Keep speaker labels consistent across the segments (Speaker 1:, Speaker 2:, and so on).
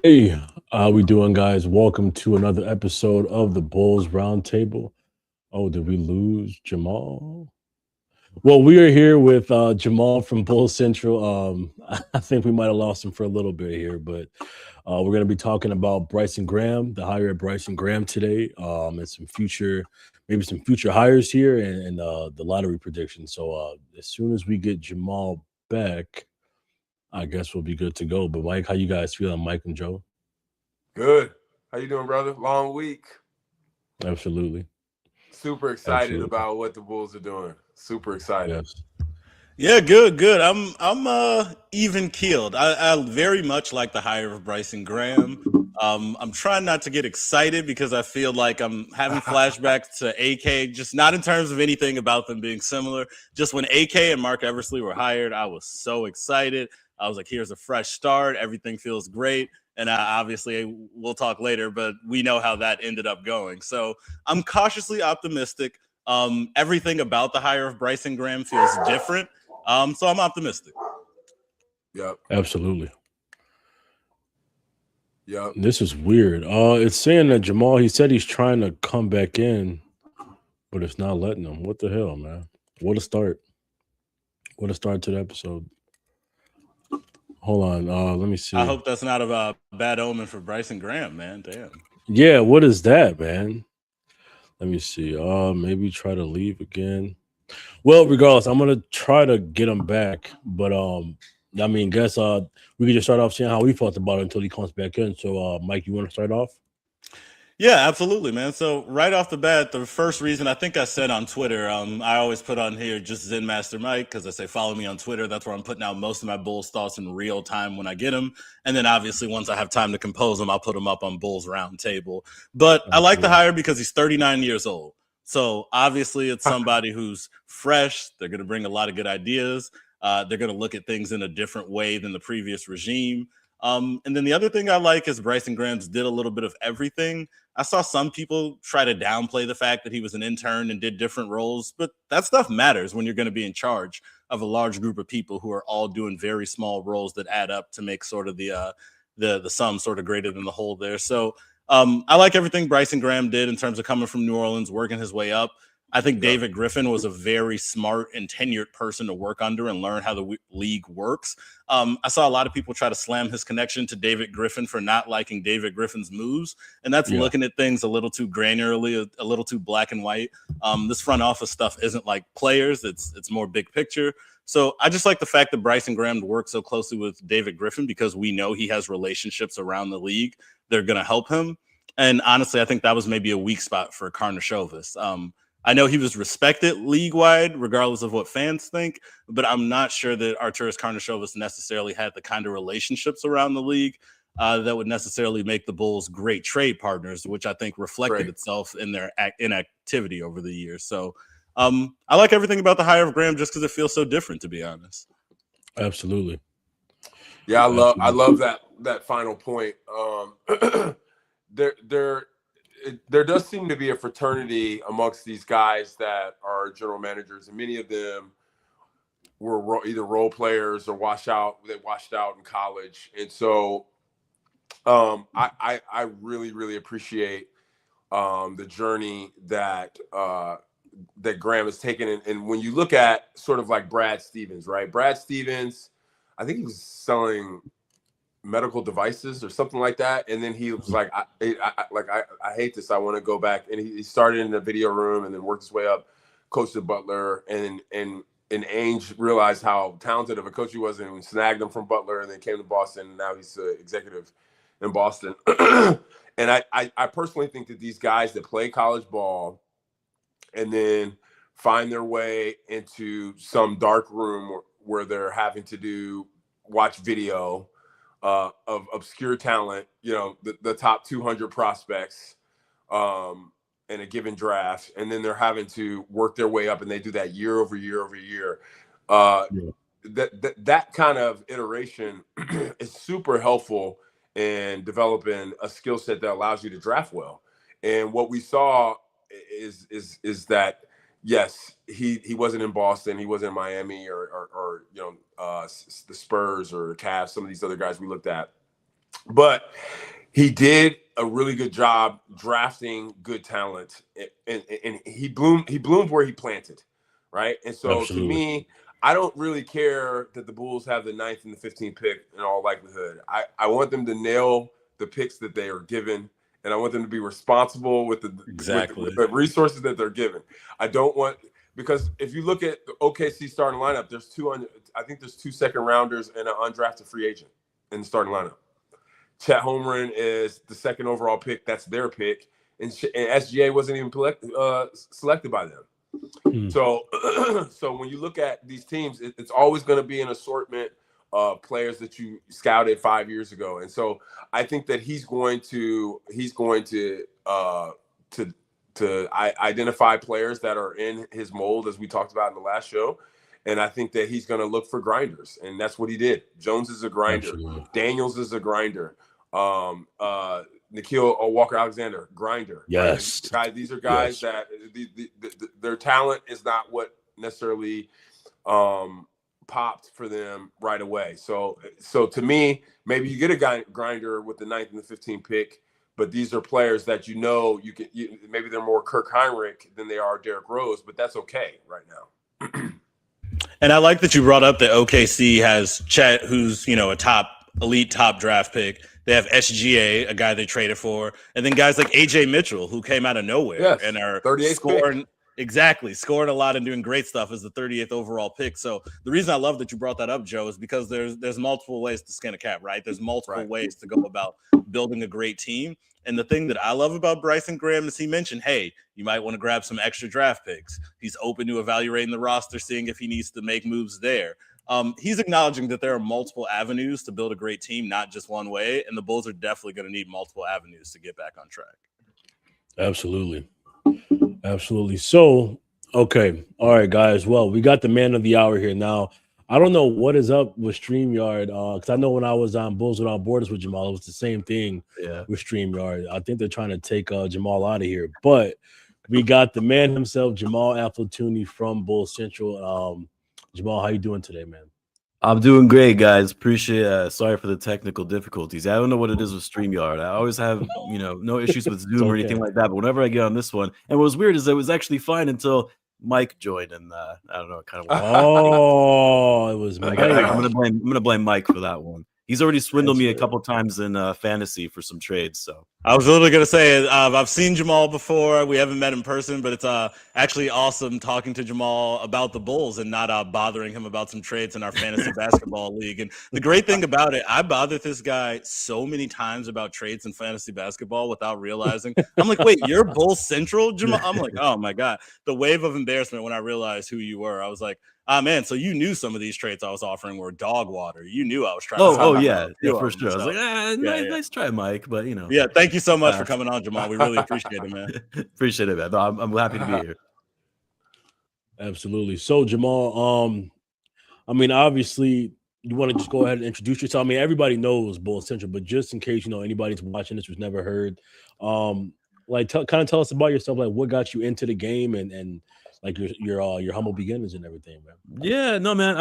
Speaker 1: Hey, how we doing, guys? Welcome to another episode of the Bulls Roundtable. Oh, did we lose Jamal? Well, we are here with Jamal from Bulls Central. I think we might have lost him for a little bit here, but we're going to be talking about Bryson Graham, the hire of Bryson Graham today, and maybe some future hires here, and the lottery prediction. So as soon as we get Jamal back, I guess we'll be good to go. But Mike, how you guys feeling, Mike and Joe?
Speaker 2: Good. How you doing, brother? Long week.
Speaker 1: Absolutely.
Speaker 2: Super excited
Speaker 1: Absolutely.
Speaker 2: about what the Bulls are doing. Super excited.
Speaker 1: Yes.
Speaker 3: Yeah, good. I'm even keeled. I very much like the hire of Bryson Graham. I'm trying not to get excited because I feel like I'm having flashbacks to AK, just not in terms of anything about them being similar. Just when AK and Mark Eversley were hired, I was so excited. I was like, here's a fresh start. Everything feels great. And obviously, we'll talk later, but we know how that ended up going. So I'm cautiously optimistic. Everything about the hire of Bryson Graham feels different. So I'm optimistic.
Speaker 2: Yep.
Speaker 1: Absolutely.
Speaker 2: Yep.
Speaker 1: This is weird. It's saying that Jamal, he said he's trying to come back in, but it's not letting him. What the hell, man? What a start. What a start to the episode. Hold on. Let me
Speaker 3: I
Speaker 1: see.
Speaker 3: hope that's not a bad omen for Bryson Graham, man. Damn.
Speaker 1: Yeah, what is that, man? Let me see. Maybe try to leave again. Well, regardless, I'm gonna try to get him back, but I mean, guess we could just start off saying how we felt about it until he comes back in. So, Mike, you want to start off?
Speaker 3: Yeah, absolutely, man. So right off the bat, the first reason I think I said on Twitter, I always put on here just Zen Master Mike because I say follow me on Twitter. That's where I'm putting out most of my Bulls thoughts in real time when I get them, and then obviously once I have time to compose them, I'll put them up on Bulls Roundtable. But I like the
Speaker 1: Absolutely.
Speaker 3: hire because he's 39 years old. So obviously it's somebody who's fresh. They're going to bring a lot of good ideas. They're going to look at things in a different way than the previous regime. And then the other thing I like is Bryson Graham's did a little bit of everything. I saw some people try to downplay the fact that he was an intern and did different roles, but that stuff matters when you're going to be in charge of a large group of people who are all doing very small roles that add up to make sort of the sum sort of greater than the whole there. So I like everything Bryson Graham did in terms of coming from New Orleans, working his way up. I think
Speaker 2: Yep.
Speaker 3: David Griffin was a very smart and tenured person to work under and learn how the league works. I saw a lot of people try to slam his connection to David Griffin for not liking David Griffin's moves, and that's
Speaker 1: Yeah.
Speaker 3: looking at things a little too granularly, a little too black and white. This front office stuff isn't like players; it's more big picture. So I just like the fact that Bryson Graham works so closely with David Griffin because we know he has relationships around the league. They're going to help him. And honestly, I think that was maybe a weak spot for Karnisovas. I know he was respected league wide, regardless of what fans think, but I'm not sure that Arturas Karnisovas necessarily had the kind of relationships around the league that would necessarily make the Bulls great trade partners, which I think reflected
Speaker 2: Great.
Speaker 3: itself in their inactivity over the years. So I like everything about the hire of Graham just because it feels so different, to be honest.
Speaker 1: Absolutely.
Speaker 2: Yeah, I love
Speaker 1: Absolutely.
Speaker 2: that final point. There there there does seem to be a fraternity amongst these guys that are general managers, and many of them were either role players or they washed out in college, and so I really appreciate the journey that Graham has taken. And when you look at sort of like Brad Stevens, right? Brad Stevens, I think he was selling medical devices or something like that. And then he was like, I hate this. I want to go back. And he started in the video room and then worked his way up, coached at Butler. And Ainge realized how talented of a coach he was and snagged him from Butler and then came to Boston. And now he's an executive in Boston. And I personally think that these guys that play college ball and then find their way into some dark room where they're having to watch video of obscure talent, the top 200 prospects in a given draft, and then they're having to work their way up, and they do that year over year over year. Uh,
Speaker 1: Yeah.
Speaker 2: that kind of iteration is super helpful in developing a skill set that allows you to draft well. And what we saw is that yes, he wasn't in Boston, he wasn't in Miami or the Spurs or Cavs, some of these other guys we looked at. But he did a really good job drafting good talent, and he bloomed where he planted, right? And so to
Speaker 1: Absolutely.
Speaker 2: me, I don't really care that the Bulls have the 9th and the 15th pick in all likelihood. I want them to nail the picks that they are given, and I want them to be responsible with with the resources that they're given. I don't want, because if you look at the OKC starting lineup, I think there's 2 second rounders and an undrafted free agent in the starting lineup. Chet Holmgren is the 2nd overall pick. That's their pick. And SGA wasn't even selected by them. So when you look at these teams, it's always going to be an assortment of players that you scouted 5 years ago. And so I think that he's going to identify players that are in his mold, as we talked about in the last show. And I think that he's going to look for grinders, and that's what he did. Jones is a grinder. Absolutely. Daniels is a grinder. Nikhil Walker-Alexander, grinder.
Speaker 1: Yes.
Speaker 2: Right? These are guys that their talent is not what necessarily popped for them right away. So to me, maybe you get a grinder with the 9th and the 15th pick, but these are players that maybe they're more Kirk Heinrich than they are Derrick Rose, but that's okay right now.
Speaker 3: And I like that you brought up that OKC has Chet, who's, a elite top draft pick. They have SGA, a guy they traded for, and then guys like AJ Mitchell, who came out of nowhere and are scoring a lot and doing great stuff as the 38th overall pick. So the reason I love that you brought that up, Joe, is because there's multiple ways to skin a cat, right? There's multiple ways to go about building a great team. And the thing that I love about Bryson Graham is he mentioned, hey, you might want to grab some extra draft picks. He's open to evaluating the roster, seeing if he needs to make moves there. He's acknowledging that there are multiple avenues to build a great team, not just one way. And the Bulls are definitely going to need multiple avenues to get back on track.
Speaker 1: Absolutely. Absolutely. So, okay. All right, guys. Well, we got the man of the hour here now. I don't know what is up with StreamYard, because I know when I was on Bulls Without Borders with Jamaal, it was the same thing with StreamYard. I think they're trying to take Jamaal out of here. But we got the man himself, Jamaal Aflatooni from Bulls Central. Jamaal, how you doing today, man?
Speaker 4: I'm doing great, guys. Appreciate sorry for the technical difficulties. I don't know what it is with StreamYard. I always have, no issues with Zoom or anything like that. But whenever I get on this one, and what was weird is it was actually fine until Mike joined, and I don't know, kind of.
Speaker 1: It was Mike.
Speaker 4: I'm gonna blame Mike for that one. He's already swindled me a couple times in fantasy for some trades. So
Speaker 3: I was literally going to say, I've seen Jamaal before. We haven't met in person, but it's actually awesome talking to Jamaal about the Bulls and not bothering him about some trades in our fantasy basketball league. And the great thing about it, I bothered this guy so many times about trades in fantasy basketball without realizing. I'm like, wait, you're Bulls Central, Jamaal? I'm like, oh my God. The wave of embarrassment when I realized who you were. I was like, man, so you knew some of these traits I was offering were dog water. You knew I was trying to
Speaker 4: yeah, for sure. I was like, nice try, Mike, but
Speaker 3: Yeah, thank you so much for coming on, Jamaal. We really appreciate it, man.
Speaker 4: Appreciate it, man. No, I'm happy to be here.
Speaker 1: Absolutely. So, Jamaal, obviously, you want to just go ahead and introduce yourself. Everybody knows Bulls Central, but just in case, anybody's watching this who's never heard, kind of tell us about yourself, like what got you into the game and like your humble beginnings and everything, man.
Speaker 4: Yeah, no, man.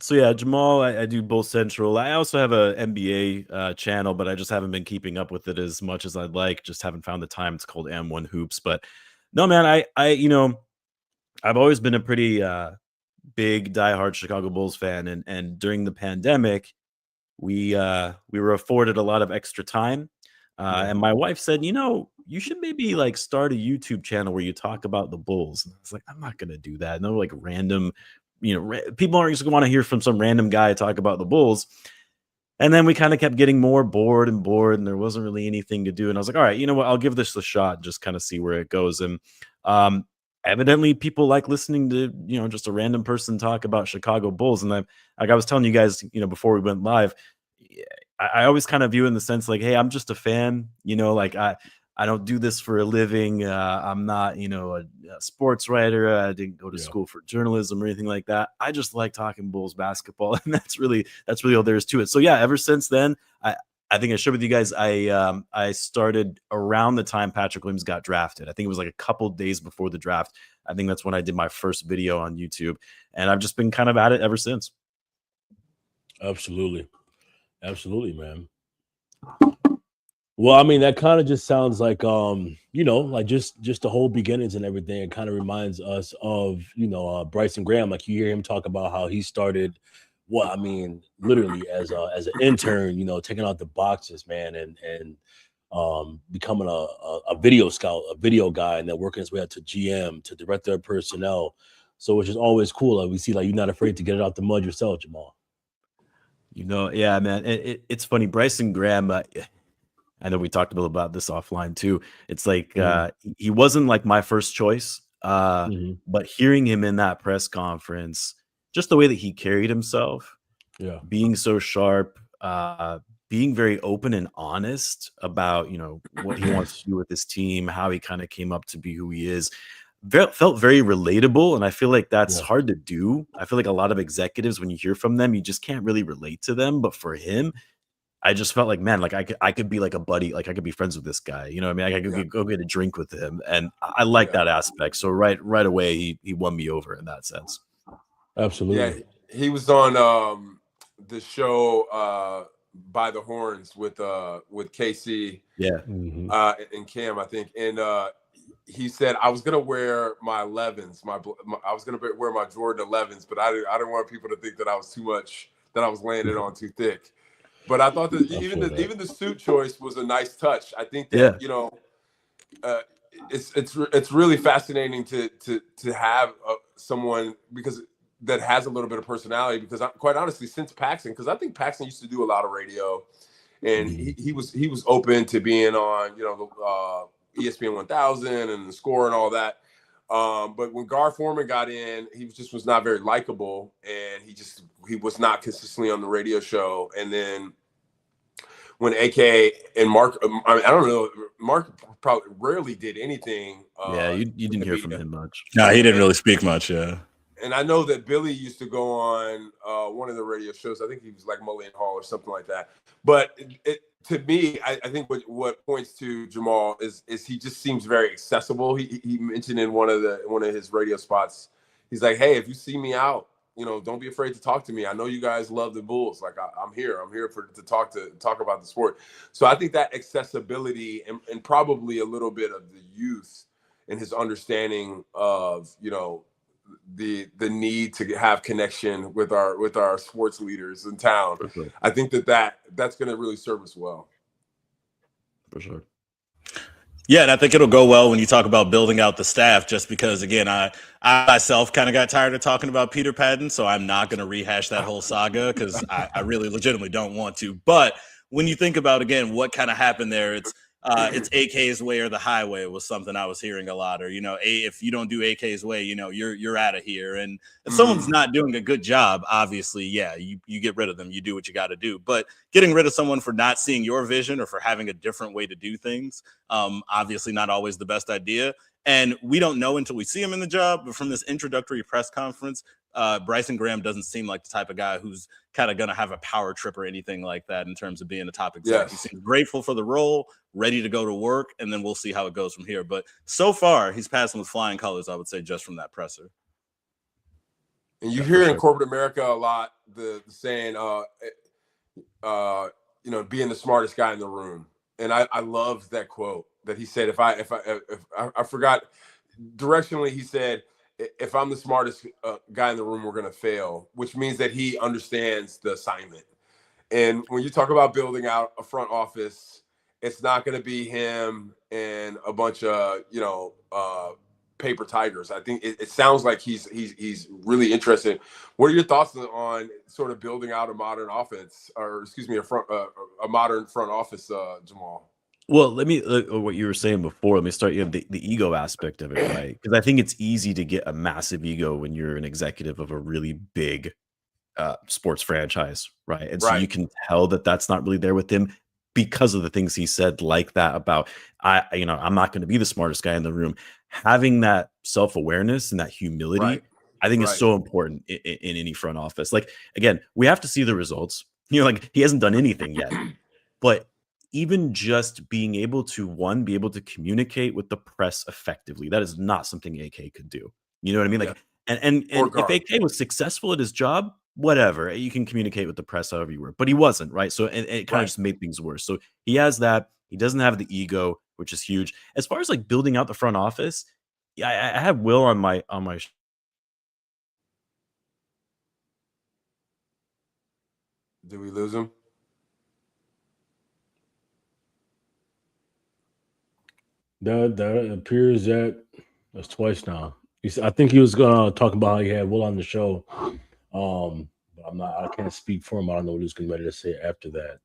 Speaker 4: So yeah, Jamaal, I do Bulls Central. I also have a NBA channel, but I just haven't been keeping up with it as much as I'd like. Just haven't found the time. It's called M1 Hoops. But no, man, I've always been a pretty big diehard Chicago Bulls fan, and during the pandemic, we were afforded a lot of extra time. And my wife said, you should maybe start a YouTube channel where you talk about the Bulls. And I was like, I'm not going to do that. No, random, people aren't just going to want to hear from some random guy talk about the Bulls. And then we kind of kept getting more bored, and there wasn't really anything to do. And I was like, all right, you know what? I'll give this a shot and just kind of see where it goes. And evidently people like listening to, just a random person talk about Chicago Bulls. And I was telling you guys, before we went live, I always kind of view in the sense hey, I'm just a fan, I don't do this for a living. I'm not, a sports writer. I didn't go to school for journalism or anything like that. I just like talking Bulls basketball. And that's really all there is to it. So yeah, ever since then, I think I shared with you guys, I started around the time Patrick Williams got drafted. I think it was a couple days before the draft. I think that's when I did my first video on YouTube. And I've just been kind of at it ever since.
Speaker 1: Absolutely, man. Well, I mean, that kind of just sounds like like just the whole beginnings and everything. It kind of reminds us of, Bryson Graham. Like, you hear him talk about how he started, what I mean, literally as an intern, taking out the boxes, man, and becoming a video scout, a video guy, and then working his way up to GM, to director of personnel. So which is always cool. Like, we see, like, you're not afraid to get it out the mud yourself, Jamaal.
Speaker 4: Yeah, man. It's funny. Bryson Graham, I know we talked a little about this offline too. It's like he wasn't like my first choice, but hearing him in that press conference, just the way that he carried himself, being so sharp, being very open and honest about what he wants to do with this team, how he kind of came up to be who he is, felt very relatable. And I feel like that's hard to do. I feel like a lot of executives, when you hear from them, you just can't really relate to them. But for him, I just felt like, man, like I could be like a buddy, like I could be friends with this guy. You know what I mean? I could go get a drink with him. And I like that aspect. So right away, he won me over in that sense.
Speaker 1: Absolutely.
Speaker 2: Yeah, he was on the show By the Horns with KC. And Cam, I think. And he said, I was gonna wear my 11s, I was gonna wear my Jordan 11s, but I didn't want people to think that I was too much, that I was laying it on too thick. But I thought that even the suit choice was a nice touch. I think that it's really fascinating to have someone that has a little bit of personality. Because quite honestly, since Paxson, because I think Paxson used to do a lot of radio, and he was open to being on the ESPN 1000 and the Score and all that. But when Gar Foreman got in, he just was not very likable, and he was not consistently on the radio show. And then when AK and Mark, I don't know, Mark probably rarely did anything.
Speaker 4: You didn't hear from him much.
Speaker 3: No, he didn't really speak much. Yeah.
Speaker 2: And I know that Billy used to go on one of the radio shows. I think he was like Mullion Hall or something like that. But to me, I think what points to Jamaal is he just seems very accessible. He mentioned in one of his radio spots, he's like, hey, if you see me out, don't be afraid to talk to me. I know you guys love the Bulls. Like, I'm here. I'm here to talk about the sport. So I think that accessibility and probably a little bit of the youth and his understanding of the need to have connection with our sports leaders in town. I think that's going to really serve us well.
Speaker 4: For sure.
Speaker 3: Yeah, and I think it'll go well when you talk about building out the staff, just because, again, I myself kind of got tired of talking about Peter Patton, so I'm not going to rehash that whole saga because I really legitimately don't want to. But when you think about, again, what kind of happened there, it's AK's way or the highway was something I was hearing a lot. Or, if you don't do AK's way, you're out of here. And if someone's not doing a good job, obviously, you get rid of them. You do what you got to do. But getting rid of someone for not seeing your vision or for having a different way to do things, obviously not always the best idea. And we don't know until we see him in the job. But from this introductory press conference, Bryson Graham doesn't seem like the type of guy who's kind of going to have a power trip or anything like that in terms of being a top exec. He seems grateful for the role, ready to go to work, and then we'll see how it goes from here. But so far, he's passing with flying colors, I would say, just from that presser.
Speaker 2: And you hear in corporate America a lot the saying, being the smartest guy in the room. And I love that quote that he said. If I forgot directionally, he said, if I'm the smartest guy in the room, we're going to fail, which means that he understands the assignment. And when you talk about building out a front office, it's not going to be him and a bunch of, paper tigers. I think it sounds like he's really interested. What are your thoughts on sort of building out a modern offense, or a modern front office, Jamaal?
Speaker 4: Well, let me what you were saying before. Let me start. The ego aspect of it, right? Because I think it's easy to get a massive ego when you're an executive of a really big sports franchise, right? And so you can tell that that's not really there with him because of the things he said, like that about I'm not going to be the smartest guy in the room. Having that self-awareness and that humility, I think is so important in any front office. Like, again, we have to see the results. Like, he hasn't done anything yet, but even just being able to be able to communicate with the press effectively, that is not something AK could do. You know what I mean? Like, and if AK was successful at his job, whatever. You can communicate with the press however you were, but he wasn't, right? So it kind of just made things worse. So he has that. He doesn't have the ego, which is huge. As far as like building out the front office, I have Will on my
Speaker 2: Did we lose him?
Speaker 1: That appears that's twice now. I think he was gonna talk about how he had Will on the show. But I can't speak for him. I don't know what he's getting ready to say after that.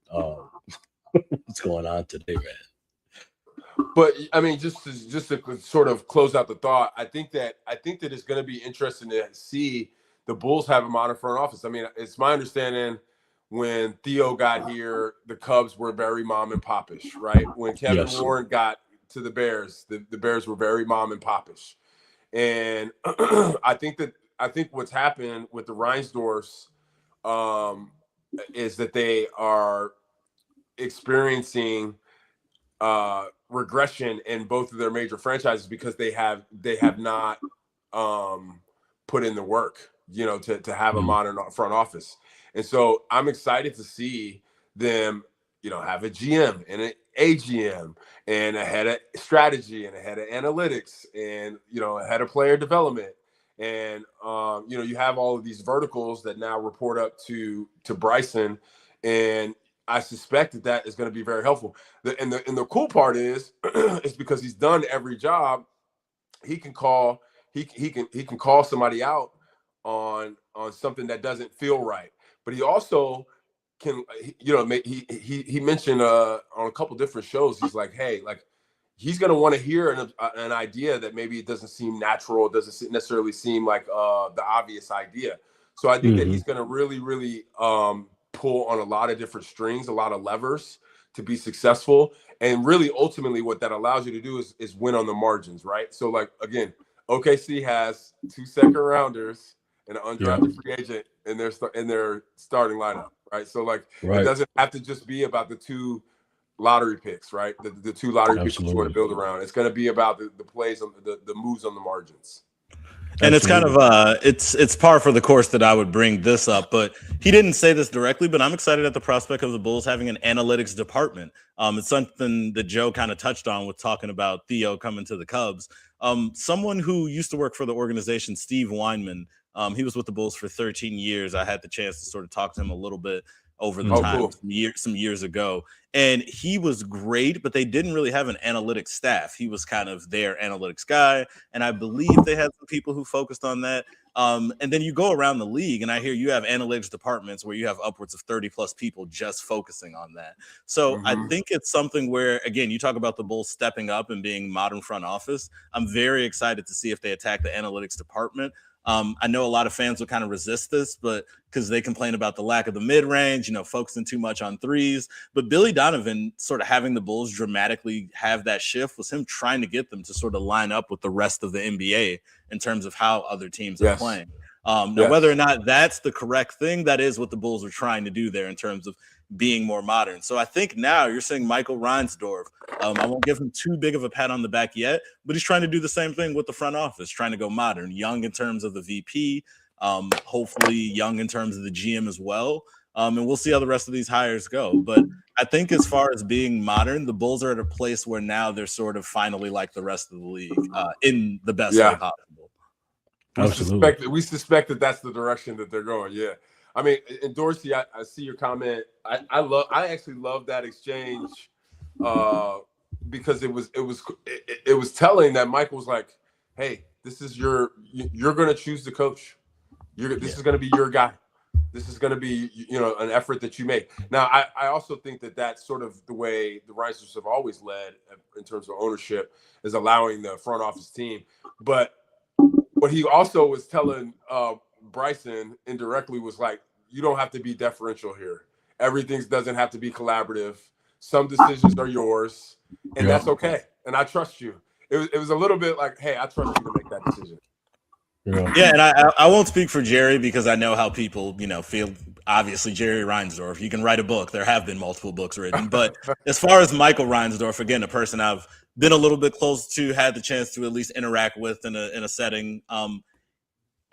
Speaker 1: What's going on today, man?
Speaker 2: But I mean, just to sort of close out the thought, I think that it's going to be interesting to see the Bulls have a modern front office. I mean, it's my understanding when Theo got here, the Cubs were very mom and popish, right? When Kevin Warren got to the Bears, the Bears were very mom and popish. And I think what's happened with the Reinsdorfs is that they are experiencing regression in both of their major franchises because they have not put in the work, to have a modern front office. And so I'm excited to see them, have a GM and an AGM and a head of strategy and a head of analytics and, a head of player development. And, you have all of these verticals that now report up to Bryson. And I suspect that is going to be very helpful. And the cool part is because he's done every job, he can call somebody out on something that doesn't feel right. But he also can, he mentioned on a couple different shows, he's like, hey, like he's going to want to hear an idea that maybe it doesn't seem natural, doesn't necessarily seem like the obvious idea. So I think that he's going to really, really pull on a lot of different strings, a lot of levers to be successful. And really, ultimately, what that allows you to do is win on the margins, right? So, like, again, OKC has 2 second-rounders and an undrafted free agent in their starting lineup, right? So, like, it doesn't have to just be about the 2 lottery picks, right? The 2 lottery picks that you want to build around. It's going to be about the plays, the moves on the margins.
Speaker 3: And it's kind of it's par for the course that I would bring this up, but he didn't say this directly, but I'm excited at the prospect of the Bulls having an analytics department. It's something that Joe kind of touched on with talking about Theo coming to the Cubs. Someone who used to work for the organization, Steve Weinman, he was with the Bulls for 13 years. I had the chance to sort of talk to him a little bit over the time, some years ago. And he was great, but they didn't really have an analytics staff. He was kind of their analytics guy. And I believe they had some people who focused on that. And then you go around the league and I hear you have analytics departments where you have upwards of 30 plus people just focusing on that. So I think it's something where, again, you talk about the Bulls stepping up and being modern front office. I'm very excited to see if they attack the analytics department. I know a lot of fans will kind of resist this, but because they complain about the lack of the mid-range, focusing too much on threes. But Billy Donovan sort of having the Bulls dramatically have that shift was him trying to get them to sort of line up with the rest of the NBA in terms of how other teams are playing. Now, whether or not that's the correct thing, that is what the Bulls are trying to do there in terms of being more modern. So I think now you're saying Michael Reinsdorf. I won't give him too big of a pat on the back yet, but he's trying to do the same thing with the front office, trying to go modern, young in terms of the VP, hopefully young in terms of the GM as well. And we'll see how the rest of these hires go. But I think as far as being modern, the Bulls are at a place where now they're sort of finally like the rest of the league in the best way possible.
Speaker 2: We suspect that that's the direction that they're going. Yeah. I mean, and Dorsey, I see your comment. I actually love that exchange because it was telling that Michael was like, hey, this is you're going to choose the coach. This is going to be your guy. This is going to be, an effort that you make. Now, I also think that that's sort of the way the Risers have always led in terms of ownership, is allowing the front office team. But what he also was telling Bryson indirectly was like, you don't have to be deferential here. Everything doesn't have to be collaborative. Some decisions are yours, and that's okay. And I trust you. It was a little bit like, hey, I trust you to make that decision.
Speaker 3: Yeah, and I won't speak for Jerry because I know how people, feel. Obviously, Jerry Reinsdorf, you can write a book. There have been multiple books written. But as far as Michael Reinsdorf, again, a person I've been a little bit close to, had the chance to at least interact with in a setting.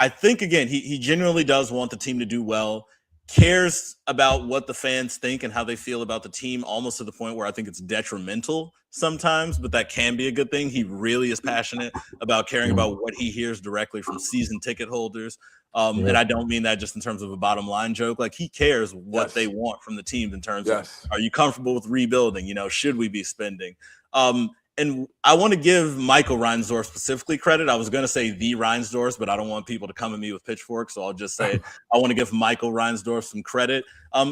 Speaker 3: I think, again, he genuinely does want the team to do well, cares about what the fans think and how they feel about the team, almost to the point where I think it's detrimental sometimes, but that can be a good thing. He really is passionate about caring about what he hears directly from season ticket holders. And I don't mean that just in terms of a bottom line joke. Like, he cares what they want from the team in terms of, are you comfortable with rebuilding? You know, should we be spending? And I want to give Michael Reinsdorf specifically credit. I was going to say the Reinsdorf, but I don't want people to come at me with pitchforks, so I'll just say I want to give Michael Reinsdorf some credit.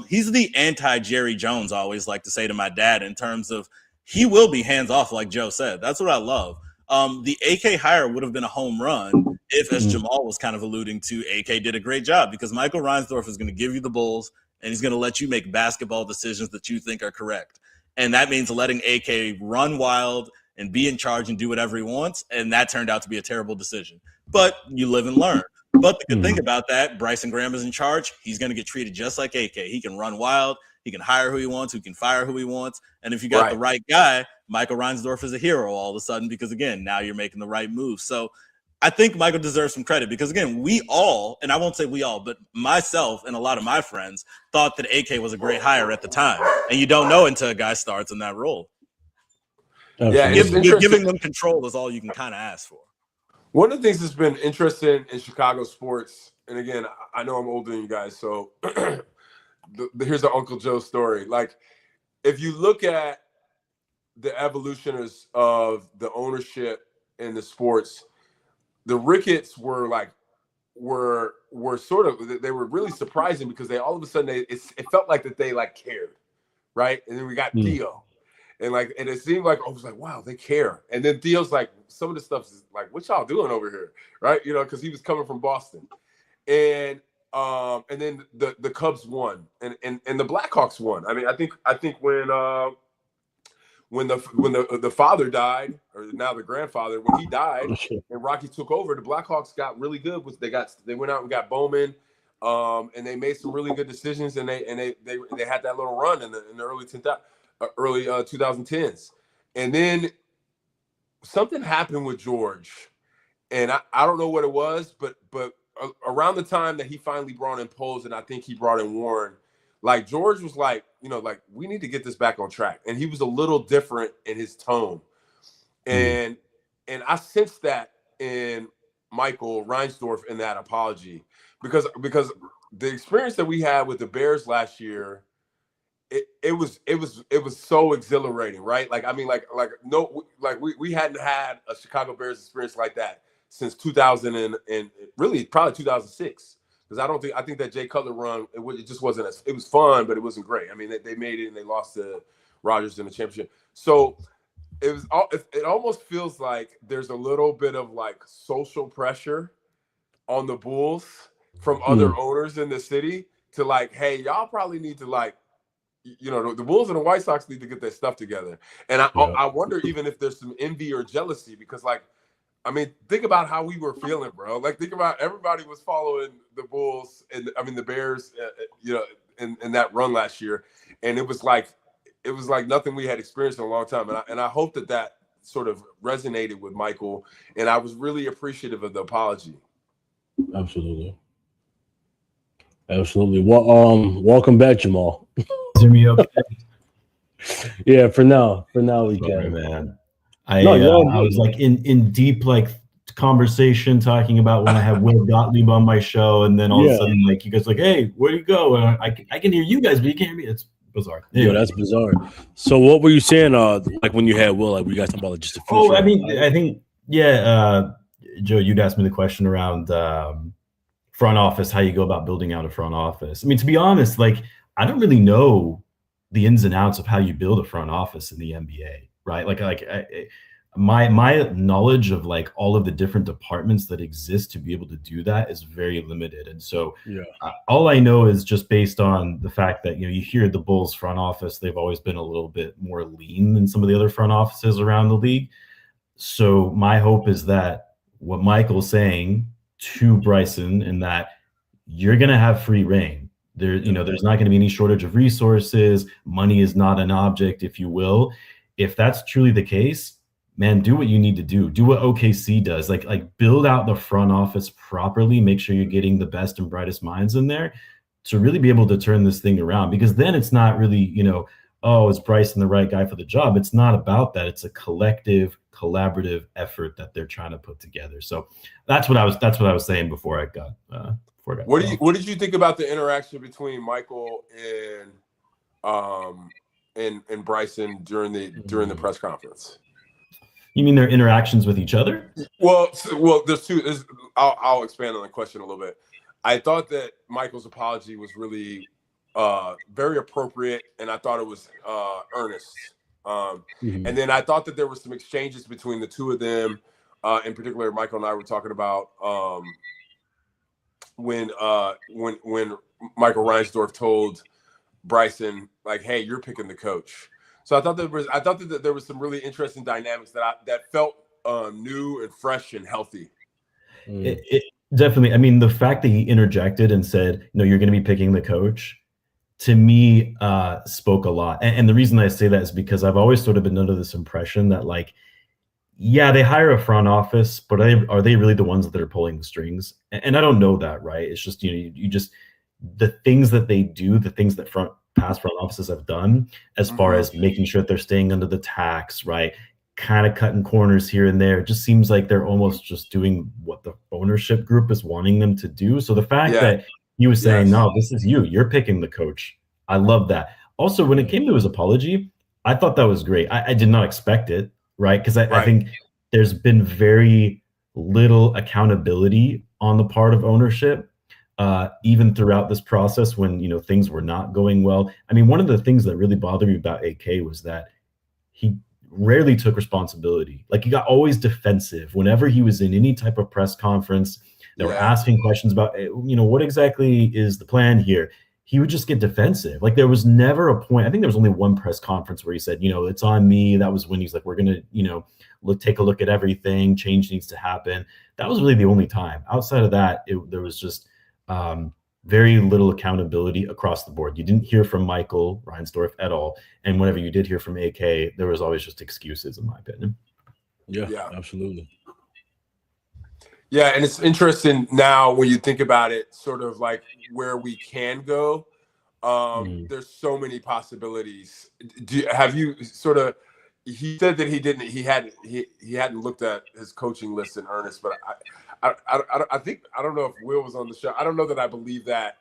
Speaker 3: He's the anti-Jerry Jones, I always like to say to my dad, in terms of he will be hands-off, like Joe said. That's what I love. The AK hire would have been a home run if, as Jamaal was kind of alluding to, AK did a great job, because Michael Reinsdorf is going to give you the Bulls, and he's going to let you make basketball decisions that you think are correct. And that means letting AK run wild and be in charge and do whatever he wants. And that turned out to be a terrible decision. But you live and learn. But the good thing about that, Bryson Graham is in charge. He's going to get treated just like AK. He can run wild. He can hire who he wants. He can fire who he wants. And if you got the right guy, Michael Reinsdorf is a hero all of a sudden, because, again, now you're making the right move. So I think Michael deserves some credit, because, again, we all, and I won't say we all, but myself and a lot of my friends thought that AK was a great hire at the time. And you don't know until a guy starts in that role.
Speaker 2: Yeah,
Speaker 3: giving them control is all you can kind of ask for.
Speaker 2: One of the things that's been interesting in Chicago sports, and again, I know I'm older than you guys, so here's the Uncle Joe story. Like, if you look at the evolution of the ownership in the sports, the Ricketts were sort of, they were really surprising, because they all of a sudden it felt like that they like cared, right? And then we got Theo, and it seemed like, I was like, wow, they care. And then Theo's like, some of the stuff is like, what y'all doing over here, right? You know, because he was coming from Boston, and then the Cubs won, and the Blackhawks won. I mean, I think when the father died, or now the grandfather, when he died and Rocky took over, the Blackhawks got really good. They went out and got Bowman, and they made some really good decisions, and they had that little run in the early 2010s, and then something happened with George, and I don't know what it was, but around the time that he finally brought in Poles, and I think he brought in Warren, like, George was like, like, we need to get this back on track. And he was a little different in his tone. And I sensed that in Michael Reinsdorf in that apology, because the experience that we had with the Bears last year, it was so exhilarating, right? Like, I mean, we hadn't had a Chicago Bears experience like that since 2000 and really probably 2006. Because I think that Jay Cutler run, it just wasn't it was fun, but it wasn't great. I mean, they made it and they lost to Rodgers in the championship. So it almost feels like there's a little bit of like social pressure on the Bulls from other owners in the city to like, hey, y'all probably need to like, the Bulls and the White Sox need to get their stuff together. And I wonder even if there's some envy or jealousy, because, like, I mean, think about how we were feeling, bro. Like, think about everybody was following the Bulls and the Bears, in that run last year, and it was like nothing we had experienced in a long time. And I hope that sort of resonated with Michael, and I was really appreciative of the apology.
Speaker 1: Absolutely. Well, welcome back, Jamaal.
Speaker 5: Hear me okay?
Speaker 1: Yeah, for now we
Speaker 5: Sorry,
Speaker 1: can,
Speaker 5: man. I was like in deep like conversation talking about when I had Will Gottlieb on my show, and then all of a sudden, like, you guys like, hey, where do you go? And I can hear you guys, but you can't hear me. It's bizarre.
Speaker 1: Anyway. Yeah, that's bizarre. So what were you saying? Like, when you had Will, like, were you guys talking about like, just a future?
Speaker 5: Oh, I mean, I think Joe, you'd asked me the question around front office, how you go about building out a front office. I mean, to be honest, like, I don't really know the ins and outs of how you build a front office in the NBA, right? My knowledge of like all of the different departments that exist to be able to do that is very limited. And so all I know is just based on the fact that, you hear the Bulls front office, they've always been a little bit more lean than some of the other front offices around the league. So my hope is that what Michael's saying to Bryson, in that you're going to have free reign. There's not going to be any shortage of resources. Money is not an object, if you will. If that's truly the case, man, do what you need to do. Do what OKC does. Like build out the front office properly. Make sure you're getting the best and brightest minds in there to really be able to turn this thing around. Because then it's not really, you know, oh, is Bryson the right guy for the job? It's not about that. It's a collective, collaborative effort that they're trying to put together. So that's what I was saying before I got.
Speaker 2: What did you think about the interaction between Michael and Bryson during the press conference?
Speaker 5: You mean their interactions with each other?
Speaker 2: Well, there's two. I'll expand on the question a little bit. I thought that Michael's apology was really very appropriate, and I thought it was earnest. And then I thought that there were some exchanges between the two of them. In particular, Michael and I were talking about when Michael Reinsdorf told Bryson, like, "Hey, you're picking the coach." So I thought that there was some really interesting dynamics that felt new and fresh and healthy.
Speaker 5: It definitely. I mean, the fact that he interjected and said, "No, you're going to be picking the coach," to me spoke a lot. And the reason I say that is because I've always sort of been under this impression that, like, yeah, they hire a front office, but are they really the ones that are pulling the strings? And I don't know that, right? It's just, you know, you just, the things that they do, the things that past front offices have done, as far as making sure that they're staying under the tax, right? Kind of cutting corners here and there. It just seems like they're almost just doing what the ownership group is wanting them to do. So the fact that he was saying, no, this is you're picking the coach. I love that. Also, when it came to his apology, I thought that was great. I did not expect it, right? Because I think there's been very little accountability on the part of ownership, even throughout this process when, you know, things were not going well. I mean, one of the things that really bothered me about AK was that he rarely took responsibility. Like, he got always defensive whenever he was in any type of press conference. They were asking questions about, you know, what exactly is the plan here? He would just get defensive. Like, there was never a point. I think there was only one press conference where he said, you know, it's on me. That was when he's like, we're going to, you know, take a look at everything. Change needs to happen. That was really the only time. Outside of that, there was just very little accountability across the board. You didn't hear from Michael Reinsdorf at all. And whenever you did hear from AK, there was always just excuses, in my opinion.
Speaker 1: Yeah, absolutely.
Speaker 2: Yeah, and it's interesting now when you think about it, sort of like where we can go. There's so many possibilities. Have you sort of? He said that he hadn't looked at his coaching list in earnest, but I think, I don't know if Will was on the show. I don't know that I believe that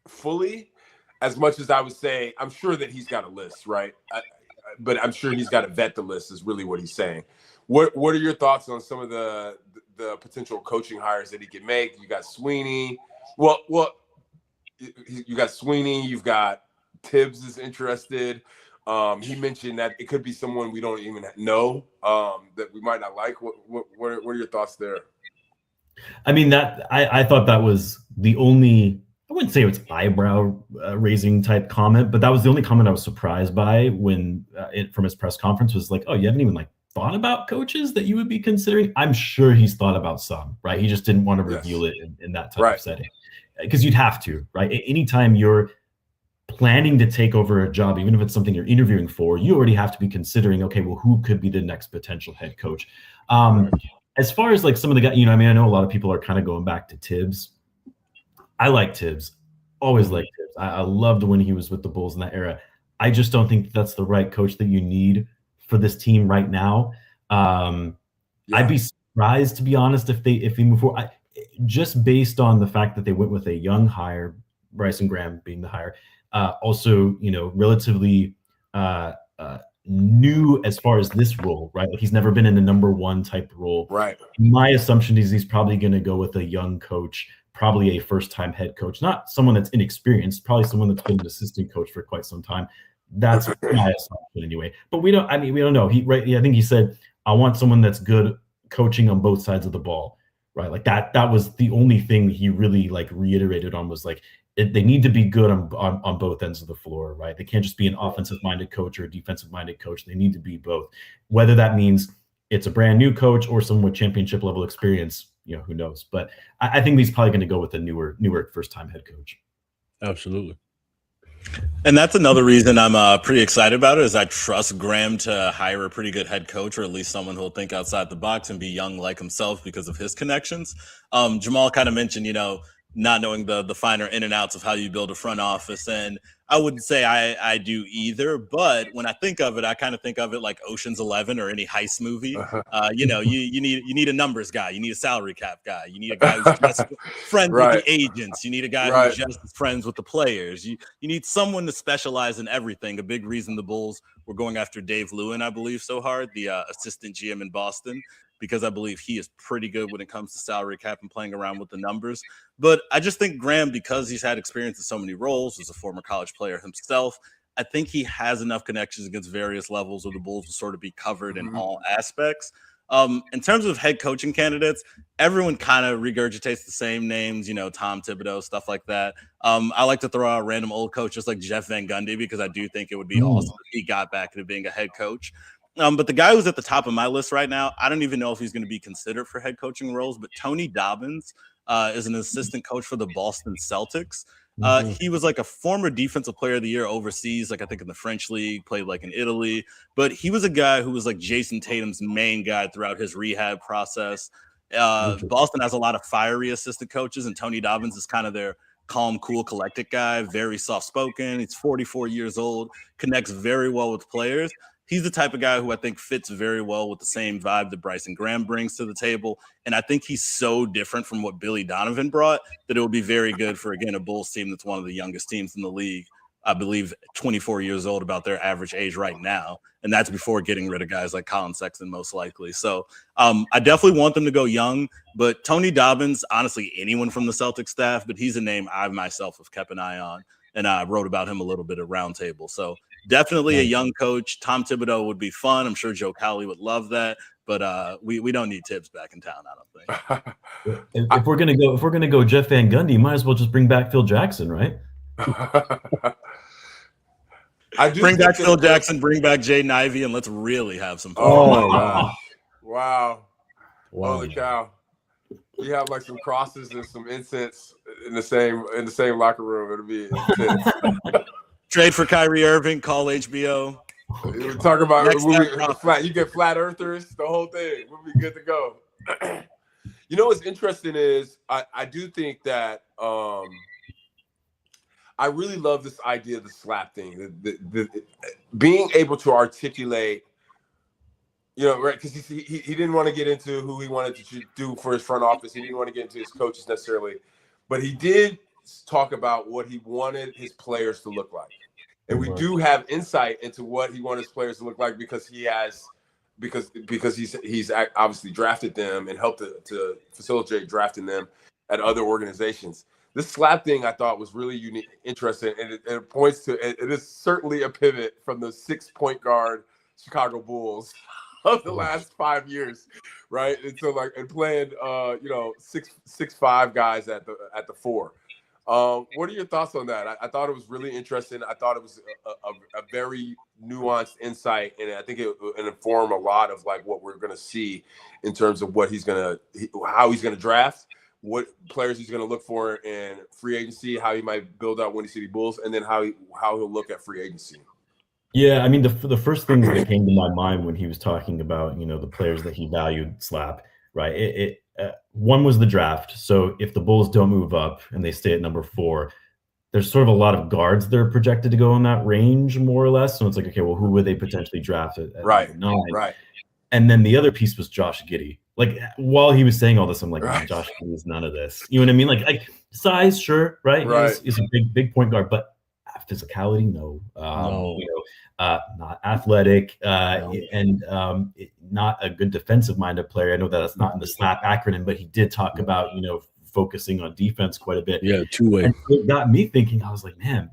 Speaker 2: fully, as much as I would say I'm sure that he's got a list, right? But I'm sure he's got to vet the list, is really what he's saying. What are your thoughts on some of the potential coaching hires that he could make? You got Sweeney. Well, you got Sweeney. You've got Tibbs is interested. He mentioned that it could be someone we don't even know, that we might not like. What are your thoughts there?
Speaker 5: I mean, that I thought that was the only, I wouldn't say it was eyebrow raising type comment, but that was the only comment I was surprised by when from his press conference was like, oh, you haven't even like thought about coaches that you would be considering? I'm sure he's thought about some, right? He just didn't want to reveal it in that type of setting, because you'd have to, right? Anytime you're planning to take over a job, even if it's something you're interviewing for, you already have to be considering, okay, well, who could be the next potential head coach? As far as like some of the guys, you know, I mean, I know a lot of people are kind of going back to Tibbs. I like Tibbs, always liked Tibbs. I loved when he was with the Bulls in that era. I just don't think that's the right coach that you need for this team right now. I'd be surprised, to be honest, if they move forward. Just based on the fact that they went with a young hire, Bryson Graham being the hire, also, you know, relatively new as far as this role, right? Like, he's never been in a number one type role.
Speaker 2: Right.
Speaker 5: My assumption is he's probably going to go with a young coach, probably a first-time head coach, not someone that's inexperienced, probably someone that's been an assistant coach for quite some time. That's my assumption anyway. But we don't know. I think he said, I want someone that's good coaching on both sides of the ball, right? Like that was the only thing he really like reiterated on, was like, they need to be good on both ends of the floor, right? They can't just be an offensive-minded coach or a defensive-minded coach. They need to be both. Whether that means it's a brand new coach or someone with championship level experience, you know, who knows? But I think he's probably going to go with a newer first-time head coach.
Speaker 1: Absolutely.
Speaker 3: And that's another reason I'm pretty excited about it is I trust Graham to hire a pretty good head coach, or at least someone who'll think outside the box and be young like himself because of his connections. Jamaal kind of mentioned, not knowing the finer in and outs of how you build a front office. And I wouldn't say I do either, but when I think of it, I kind of think of it like Ocean's 11 or any heist movie. You need a numbers guy, you need a salary cap guy, you need a guy who's just friends with the agents, you need a guy who's just friends with the players. You need someone to specialize in everything. A big reason the Bulls were going after Dave Lewin, I believe, so hard, the assistant GM in Boston, because I believe he is pretty good when it comes to salary cap and playing around with the numbers. But I just think Graham, because he's had experience in so many roles as a former college player himself, I think he has enough connections against various levels where the Bulls will sort of be covered in all aspects. In terms of head coaching candidates, everyone kind of regurgitates the same names, Tom Thibodeau, stuff like that. I like to throw out random old coaches like Jeff Van Gundy because I do think it would be awesome if he got back into being a head coach. But the guy who's at the top of my list right now, I don't even know if he's going to be considered for head coaching roles, but Tony Dobbins is an assistant coach for the Boston Celtics. He was like a former defensive player of the year overseas, like I think in the French league, played like in Italy. But he was a guy who was like Jason Tatum's main guy throughout his rehab process. Boston has a lot of fiery assistant coaches, and Tony Dobbins is kind of their calm, cool, collected guy, very soft-spoken. He's 44 years old, connects very well with players. He's the type of guy who I think fits very well with the same vibe that Bryson Graham brings to the table. And I think he's so different from what Billy Donovan brought that it would be very good for, again, a Bulls team that's one of the youngest teams in the league. I believe 24 years old, about their average age right now. And that's before getting rid of guys like Colin Sexton, most likely. So I definitely want them to go young. But Tony Dobbins, honestly, anyone from the Celtics staff, but he's a name I myself have kept an eye on. And I wrote about him a little bit at Roundtable. So definitely a young coach. Tom Thibodeau would be fun. I'm sure Joe Cowley would love that. But we don't need Tibbs back in town, I don't think.
Speaker 5: If we're gonna go Jeff Van Gundy, might as well just bring back Phil Jackson, right?
Speaker 3: I do bring back Phil Jackson, bring back Jaden Ivey, and let's really have some fun.
Speaker 2: Oh my gosh. Wow. Holy cow. You have like some crosses and some incense in the same locker room. It'll be intense.
Speaker 3: Trade for Kyrie Irving, call HBO.
Speaker 2: We're talking about flat. You get flat earthers, the whole thing. We'll be good to go. What's interesting is I do think that I really love this idea of the slap thing. The being able to articulate, right? Because he didn't want to get into who he wanted to do for his front office. He didn't want to get into his coaches necessarily, but he did talk about what he wanted his players to look like. And we do have insight into what he wanted his players to look like because he's obviously drafted them and helped to facilitate drafting them at other organizations. This slap thing I thought was really unique, interesting, and it points to it is certainly a pivot from the 6-point guard Chicago Bulls of the last 5 years, right? And so playing 6'5" guys at the 4. What are your thoughts on that? I thought it was really interesting. I thought it was a very nuanced insight, and I think it informed a lot of like what we're going to see in terms of what how he's going to draft, what players he's going to look for in free agency, how he might build out Windy City Bulls, and then how he'll look at free agency.
Speaker 5: Yeah, I mean the first things that came to my mind when he was talking about the players that he valued, Slap, right? One was the draft. So if the Bulls don't move up and they stay at number 4, there's sort of a lot of guards that are projected to go in that range, more or less. So it's like, okay, well, who would they potentially draft at
Speaker 2: right,
Speaker 5: 9?
Speaker 2: Right.
Speaker 5: And then the other piece was Josh Giddey. Like while he was saying all this, I'm like, Josh Giddey is none of this. You know what I mean? Like size, sure, right? He's a big point guard, but physicality, no. Not athletic, and not a good defensive-minded player. I know that's not in the SLAP acronym, but he did talk about focusing on defense quite a bit.
Speaker 1: Yeah, two-way.
Speaker 5: And it got me thinking. I was like, man,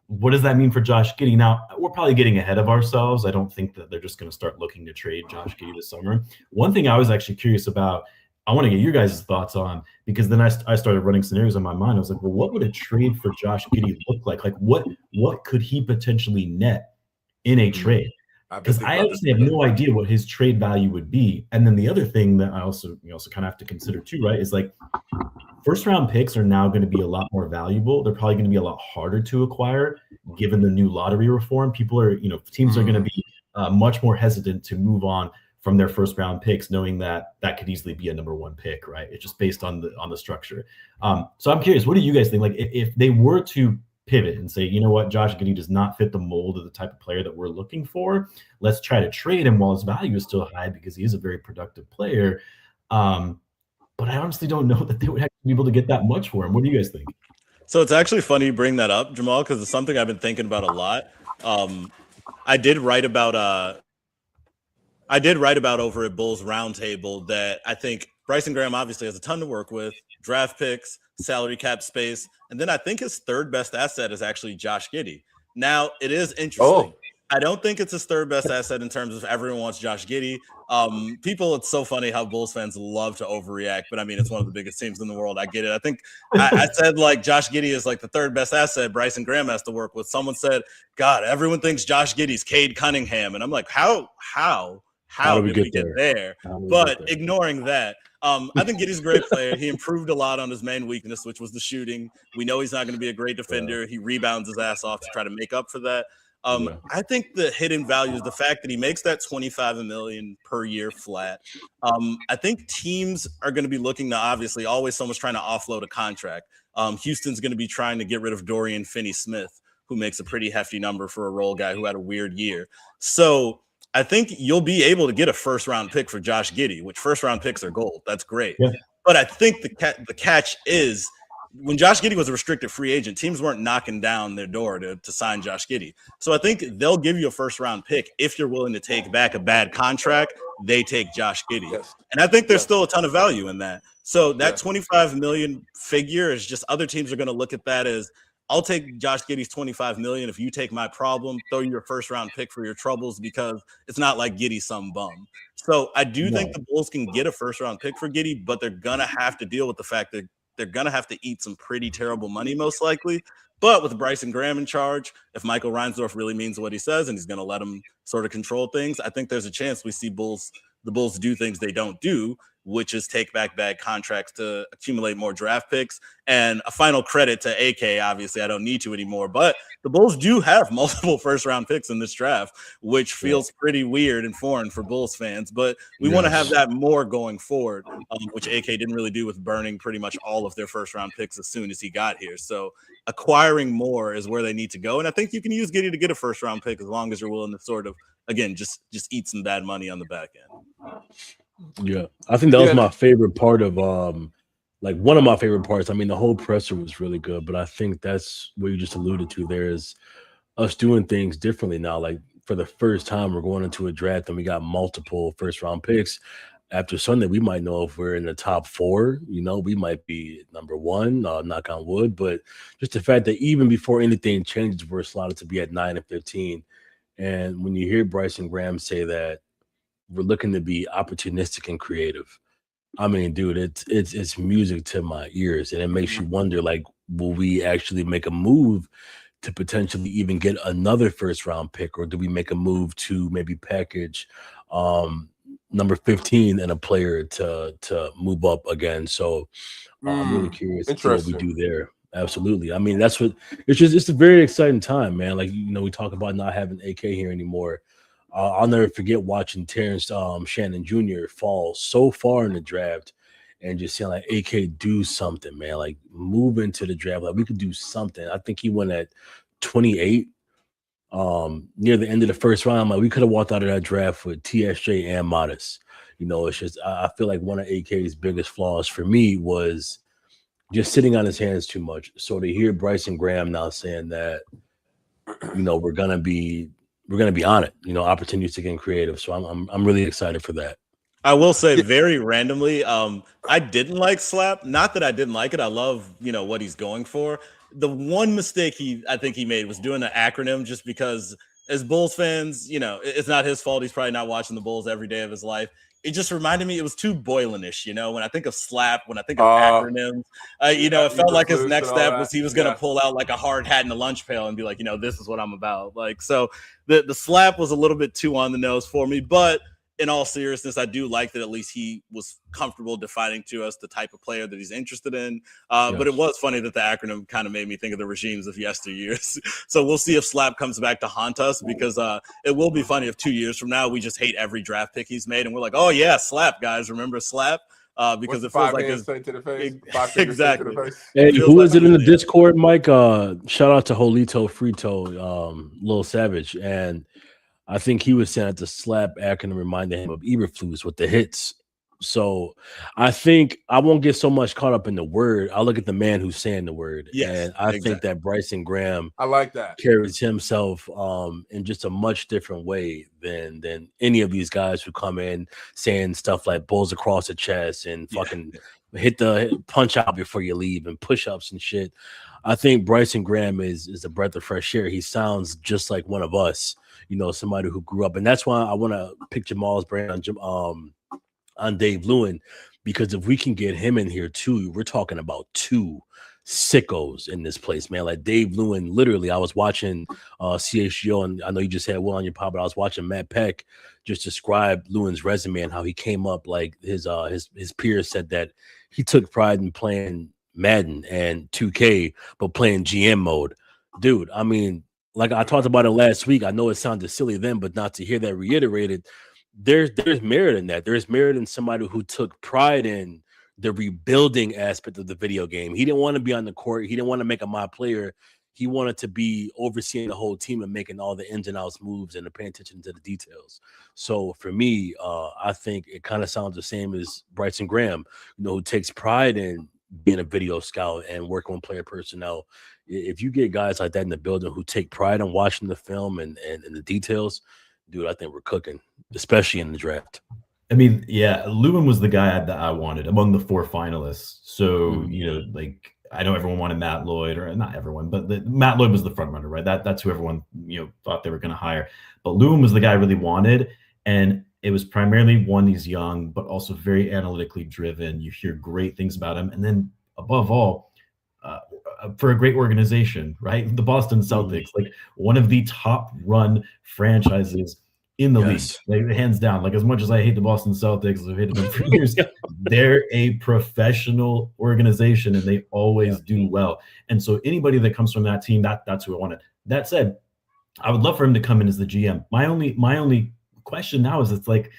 Speaker 5: what does that mean for Josh Giddey? Now we're probably getting ahead of ourselves. I don't think that they're just going to start looking to trade Josh Giddey this summer. One thing I was actually curious about, I want to get your guys' thoughts on, because then I started running scenarios in my mind. I was like, well, what would a trade for Josh Giddey look like? Like what could he potentially net in a trade? because I actually have no idea what his trade value would be. And then the other thing that you also kind of have to consider too, right, is like first round picks are now going to be a lot more valuable. They're probably going to be a lot harder to acquire given the new lottery reform. People are, teams are going to be much more hesitant to move on from their first round picks, knowing that could easily be a number one pick, right? It's just based on the structure. So I'm curious, what do you guys think? Like if they were to pivot and say, you know what, Josh Giddey does not fit the mold of the type of player that we're looking for, let's try to trade him while his value is still high because he is a very productive player. But I honestly don't know that they would actually be able to get that much for him. What do you guys think?
Speaker 3: So it's actually funny you bring that up, Jamaal, because it's something I've been thinking about a lot. I did write about over at Bulls Roundtable that I think Bryson Graham obviously has a ton to work with, draft picks, salary cap space, and then I think his third best asset is actually Josh Giddey. Now, it is interesting.
Speaker 2: Oh.
Speaker 3: I don't think it's his third best asset in terms of everyone wants Josh Giddey. It's so funny how Bulls fans love to overreact, but I mean, it's one of the biggest teams in the world. I get it. I think I said like Josh Giddey is like the third best asset Bryson Graham has to work with. Someone said, God, everyone thinks Josh Giddey's Cade Cunningham. And I'm like, how did we get there? But ignoring that, I think Giddey's a great player. He improved a lot on his main weakness, which was the shooting. We know he's not going to be a great defender. He rebounds his ass off to try to make up for that. I think the hidden value is the fact that he makes that $25 million per year flat. I think teams are going to be looking to obviously always someone's trying to offload a contract. Houston's going to be trying to get rid of Dorian Finney-Smith, who makes a pretty hefty number for a role guy who had a weird year. So I think you'll be able to get a first round pick for Josh Giddey, which first round picks are gold. That's great. Yeah. But I think the catch is when Josh Giddey was a restricted free agent, teams weren't knocking down their door to sign Josh Giddey. So I think they'll give you a first round pick if you're willing to take back a bad contract. They take Josh Giddey. Yes. And I think there's still a ton of value in that. So that $25 million figure is just other teams are going to look at that as I'll take Josh Giddey's $25 million if you take my problem, throw your first round pick for your troubles, because it's not like Giddey's some bum. So I do think the Bulls can get a first round pick for Giddey, but they're going to have to deal with the fact that they're going to have to eat some pretty terrible money, most likely. But with Bryson Graham in charge, if Michael Reinsdorf really means what he says and he's going to let him sort of control things, I think there's a chance we see the Bulls do things they don't do, which is take back bad contracts to accumulate more draft picks. And a final credit to AK, obviously I don't need to anymore, but the Bulls do have multiple first round picks in this draft, which feels pretty weird and foreign for Bulls fans, but we want to have that more going forward, which AK didn't really do with burning pretty much all of their first round picks as soon as he got here. So acquiring more is where they need to go. And I think you can use Giddey to get a first round pick as long as you're willing to sort of, again, just eat some bad money on the back end.
Speaker 1: Yeah, I think that was my favorite part of one of my favorite parts. I mean, the whole presser was really good, but I think that's what you just alluded to. There is us doing things differently now. Like for the first time, we're going into a draft and we got multiple first round picks. After Sunday, we might know if we're in the top 4. We might be number 1, knock on wood. But just the fact that even before anything changes, we're slotted to be at 9 and 15. And when you hear Bryson Graham say that we're looking to be opportunistic and creative, I mean, dude, it's music to my ears, and it makes you wonder, like, will we actually make a move to potentially even get another first round pick, or do we make a move to maybe package number 15 and a player to move up again? So I'm really curious to see what we do there. Absolutely. I mean, that's what it's a very exciting time, man. Like, we talk about not having AK here anymore. I'll never forget watching Terrence Shannon Jr. fall so far in the draft and just seeing like AK do something, man, like move into the draft. Like we could do something. I think he went at 28 near the end of the first round. Like we could have walked out of that draft with TSJ and Modest. It's just I feel like one of AK's biggest flaws for me was just sitting on his hands too much. So to hear Bryson Graham now saying that, we're gonna be on it, opportunistic and creative. So I'm really excited for that.
Speaker 3: I will say very randomly, I didn't like Slap. Not that I didn't like it. I love, what he's going for. The one mistake I think he made was doing an acronym, just because as Bulls fans, it's not his fault. He's probably not watching the Bulls every day of his life. it just reminded me, it was too Boylan-ish, you know. When I think of SLAP, when I think of acronyms, you know, it felt like his next step was he was going to pull out like a hard hat and a lunch pail and be like, you know, this is what I'm about. Like, so the SLAP was a little bit too on the nose for me, but in all seriousness, I do like that at least he was comfortable defining to us the type of player that he's interested in. But it was funny that the acronym kind of made me think of the regimes of yesteryears. So we'll see if SLAP comes back to haunt us, because it will be funny if 2 years from now we just hate every draft pick he's made and we're like, oh yeah, SLAP, guys, remember SLAP? Because it feels like it's
Speaker 2: to the face.
Speaker 3: Exactly.
Speaker 1: Hey, who is it in the Discord, Mike? Shout out to Holito Frito, Lil Savage, and I think he was saying that the SLAP acronym reminded him of Eberflus with the hits. So I think I won't get so much caught up in the word. I'll look at the man who's saying the word. And I think that Bryson Graham,
Speaker 2: I like that,
Speaker 1: carries himself in just a much different way than any of these guys who come in saying stuff like bulls across the chest and fucking hit the punch out before you leave and push-ups and shit. I think Bryson Graham is a breath of fresh air. He sounds just like one of us, you know, somebody who grew up. And that's why I want to pick Jamaal's brain on Dave Lewin, because if we can get him in here too, we're talking about two sickos in this place, man. Like Dave Lewin, literally, I was watching CHGO, and I know you just had Will on your pod, but I was watching Matt Peck just describe Lewin's resume and how he came up. Like his peers said that he took pride in playing Madden and 2K, but playing GM mode. Dude, I mean, like I talked about it last week. I know it sounded silly then, but not to hear that reiterated. There's merit in that. There's merit in somebody who took pride in the rebuilding aspect of the video game. He didn't want to be on the court. He didn't want to make a my player. He wanted to be overseeing the whole team and making all the ins and outs moves and paying attention to the details. So for me, I think it kind of sounds the same as Bryson Graham, you know, who takes pride in being a video scout and working with player personnel. If you get guys like that in the building who take pride in watching the film and the details, dude, I think we're cooking, especially in the draft.
Speaker 5: I mean, yeah, Lewin was the guy that I wanted among the 4 finalists. So, you know, like, I know everyone wanted Matt Lloyd, or not everyone, but Matt Lloyd was the front runner, right? That's who everyone, you know, thought they were going to hire. But Lewin was the guy I really wanted. And it was primarily, one, he's young, but also very analytically driven. You hear great things about him. And then above all, for a great organization, right? The Boston Celtics, like one of the top run franchises in the league, like, hands down. Like, as much as I hate the Boston Celtics, I've hated them for years, they're a professional organization and they always do well. And so anybody that comes from that team, that's who I wanted. That said, I would love for him to come in as the GM. My only question now is, it's like,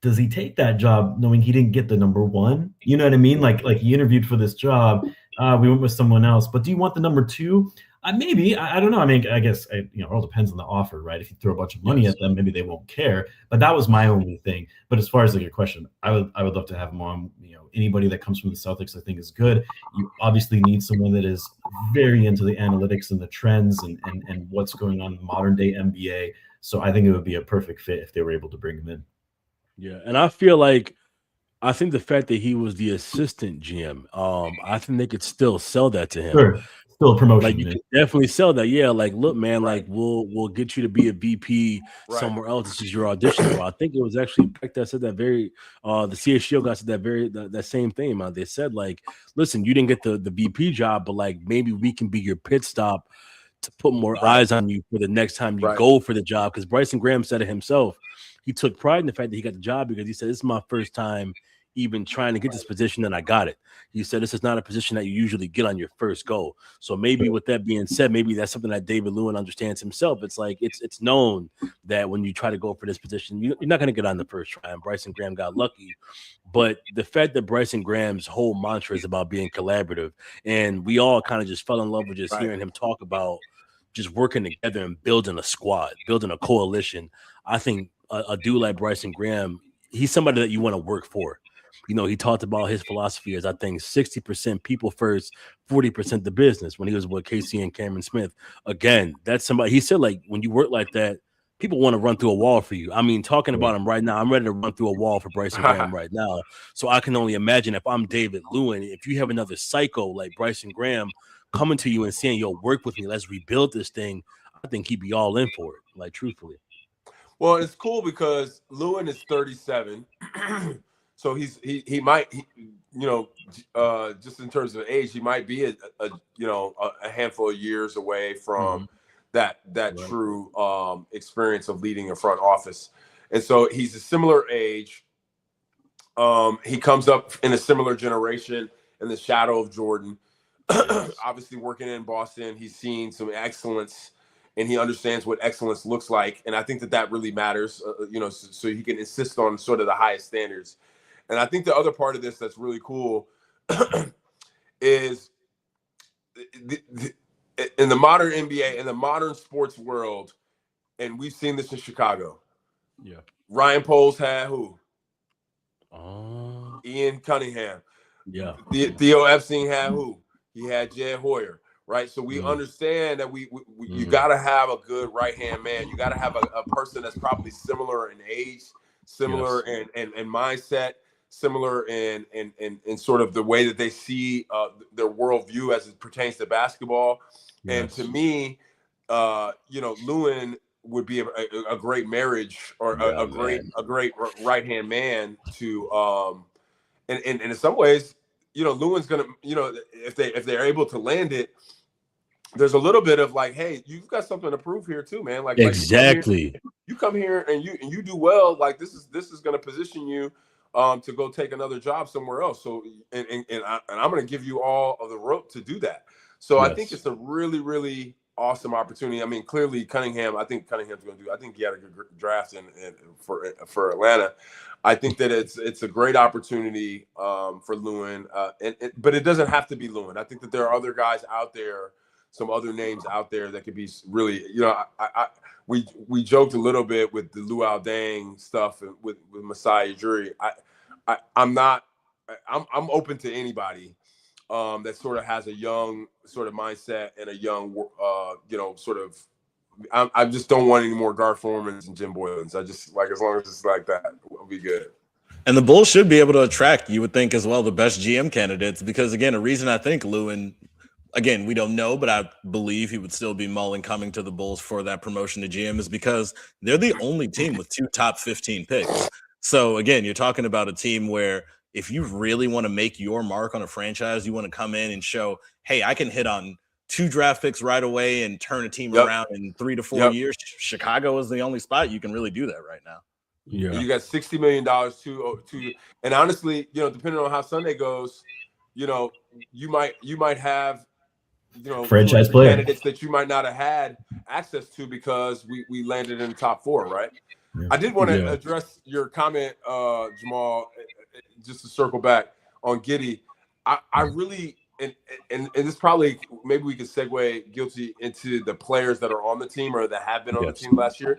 Speaker 5: does he take that job knowing he didn't get the number 1? You know what I mean? Like he interviewed for this job. We went with someone else, but do you want the number 2? Maybe. I don't know. I mean, I guess, you know, it all depends on the offer, right? If you throw a bunch of money at them, maybe they won't care. But that was my only thing. But as far as like your question, I would love to have him on. You know, anybody that comes from the Celtics, I think, is good. You obviously need someone that is very into the analytics and the trends and what's going on in modern day NBA. So I think it would be a perfect fit if they were able to bring him in.
Speaker 1: Yeah, and I think the fact that he was the assistant GM, I think they could still sell that to him.
Speaker 5: Sure. Still a promotion.
Speaker 1: Like, you can definitely sell that. Yeah, like, look, man, like we'll get you to be a VP somewhere else. This is your audition. Bro. I think it was actually Peck that said that the CHGO guy said that same thing, man. They said, like, listen, you didn't get the VP job, but like maybe we can be your pit stop to put more eyes on you for the next time you go for the job. Because Bryson Graham said it himself. He took pride in the fact that he got the job because he said, this is my first time even trying to get this position, and I got it. He said, this is not a position that you usually get on your first go. So maybe with that being said, maybe that's something that David Lewin understands himself. It's like, it's known that when you try to go for this position, you're not going to get on the first try. And Bryson Graham got lucky. But the fact that Bryson Graham's whole mantra is about being collaborative, and we all kind of just fell in love with just hearing him talk about just working together and building a squad, building a coalition. I think a dude like Bryson Graham, he's somebody that you want to work for. You know, he talked about his philosophy as, I think, 60% people first, 40% the business, when he was with Casey and Cameron Smith. Again, that's somebody, he said, like, when you work like that, people want to run through a wall for you. I mean, talking about him right now, I'm ready to run through a wall for Bryson Graham right now. So I can only imagine, if I'm David Lewin, if you have another psycho like Bryson Graham coming to you and saying, yo, work with me, let's rebuild this thing, I think he'd be all in for it, like, truthfully.
Speaker 2: Well, it's cool because Lewin is 37, so he might just in terms of age, he might be a handful of years away from that
Speaker 1: Right.
Speaker 2: true experience of leading a front office, and so he's a similar age. He comes up in a similar generation in the shadow of Jordan. Obviously, working in Boston, he's seen some excellence. And he understands what excellence looks like, and I think that really matters. So he can insist on sort of the highest standards. And I think the other part of this that's really cool is in the modern NBA, in the modern sports world, and we've seen this in Chicago.
Speaker 1: Yeah.
Speaker 2: Ryan Poles had who?
Speaker 1: Oh.
Speaker 2: Ian Cunningham.
Speaker 1: Yeah.
Speaker 2: Theo Epstein had who? He had Jed Hoyer. Right, so we understand that you got to have a good right-hand man. You got to have a person that's probably similar in age, similar in mindset, similar in sort of the way that they see their worldview as it pertains to basketball. Yes. And to me, Lewin would be a great marriage or a great right-hand man to. And in some ways, Lewin's gonna, if they're able to land it. There's a little bit of like, hey, you've got something to prove here too, man. Like
Speaker 1: exactly.
Speaker 2: You come here and you do well. Like this is going to position you to go take another job somewhere else. So and I'm going to give you all of the rope to do that. So I think it's a really, really awesome opportunity. I mean, clearly I think Cunningham's going to do. I think he had a good draft for Atlanta. I think that it's a great opportunity for Lewin, but it doesn't have to be Lewin. I think that there are other guys out there. Some other names out there that could be really, we joked a little bit with the Luau Deng stuff with Masai Ujiri. I'm open to anybody that sort of has a young sort of mindset and a young, I just don't want any more Gar Formans and Jim Boylans. I just like, as long as it's like that, we'll be good.
Speaker 3: And the Bulls should be able to attract, you would think as well, the best GM candidates, because again, a reason I think Lewin, again, we don't know, but I believe he would still be mulling coming to the Bulls for that promotion to GM is because they're the only team with 2 top 15 picks. So again, you're talking about a team where if you really want to make your mark on a franchise, you want to come in and show, hey, I can hit on 2 draft picks right away and turn a team around in 3 to 4 years. Chicago is the only spot you can really do that right now.
Speaker 2: Yeah, you got $60 million to, and honestly, depending on how Sunday goes, you might have.
Speaker 5: Franchise player
Speaker 2: candidates that you might not have had access to because we landed in the top 4, right? Yeah. I did want to address your comment, Jamaal, just to circle back on Giddey. I really, and this probably, maybe we could segue guilty into the players that are on the team or that have been on the team last year.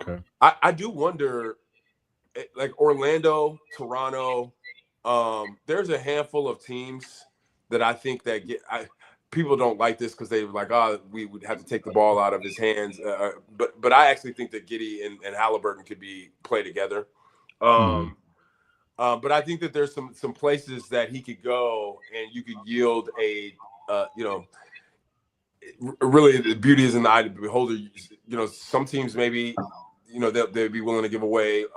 Speaker 1: Okay.
Speaker 2: I do wonder, like Orlando, Toronto, there's a handful of teams that I think that people don't like this because they were like, we would have to take the ball out of his hands. But I actually think that Giddey and Halliburton could play together. But I think that there's some places that he could go and you could yield really the beauty is in the eye of the beholder. Some teams maybe, they'd be willing to give away.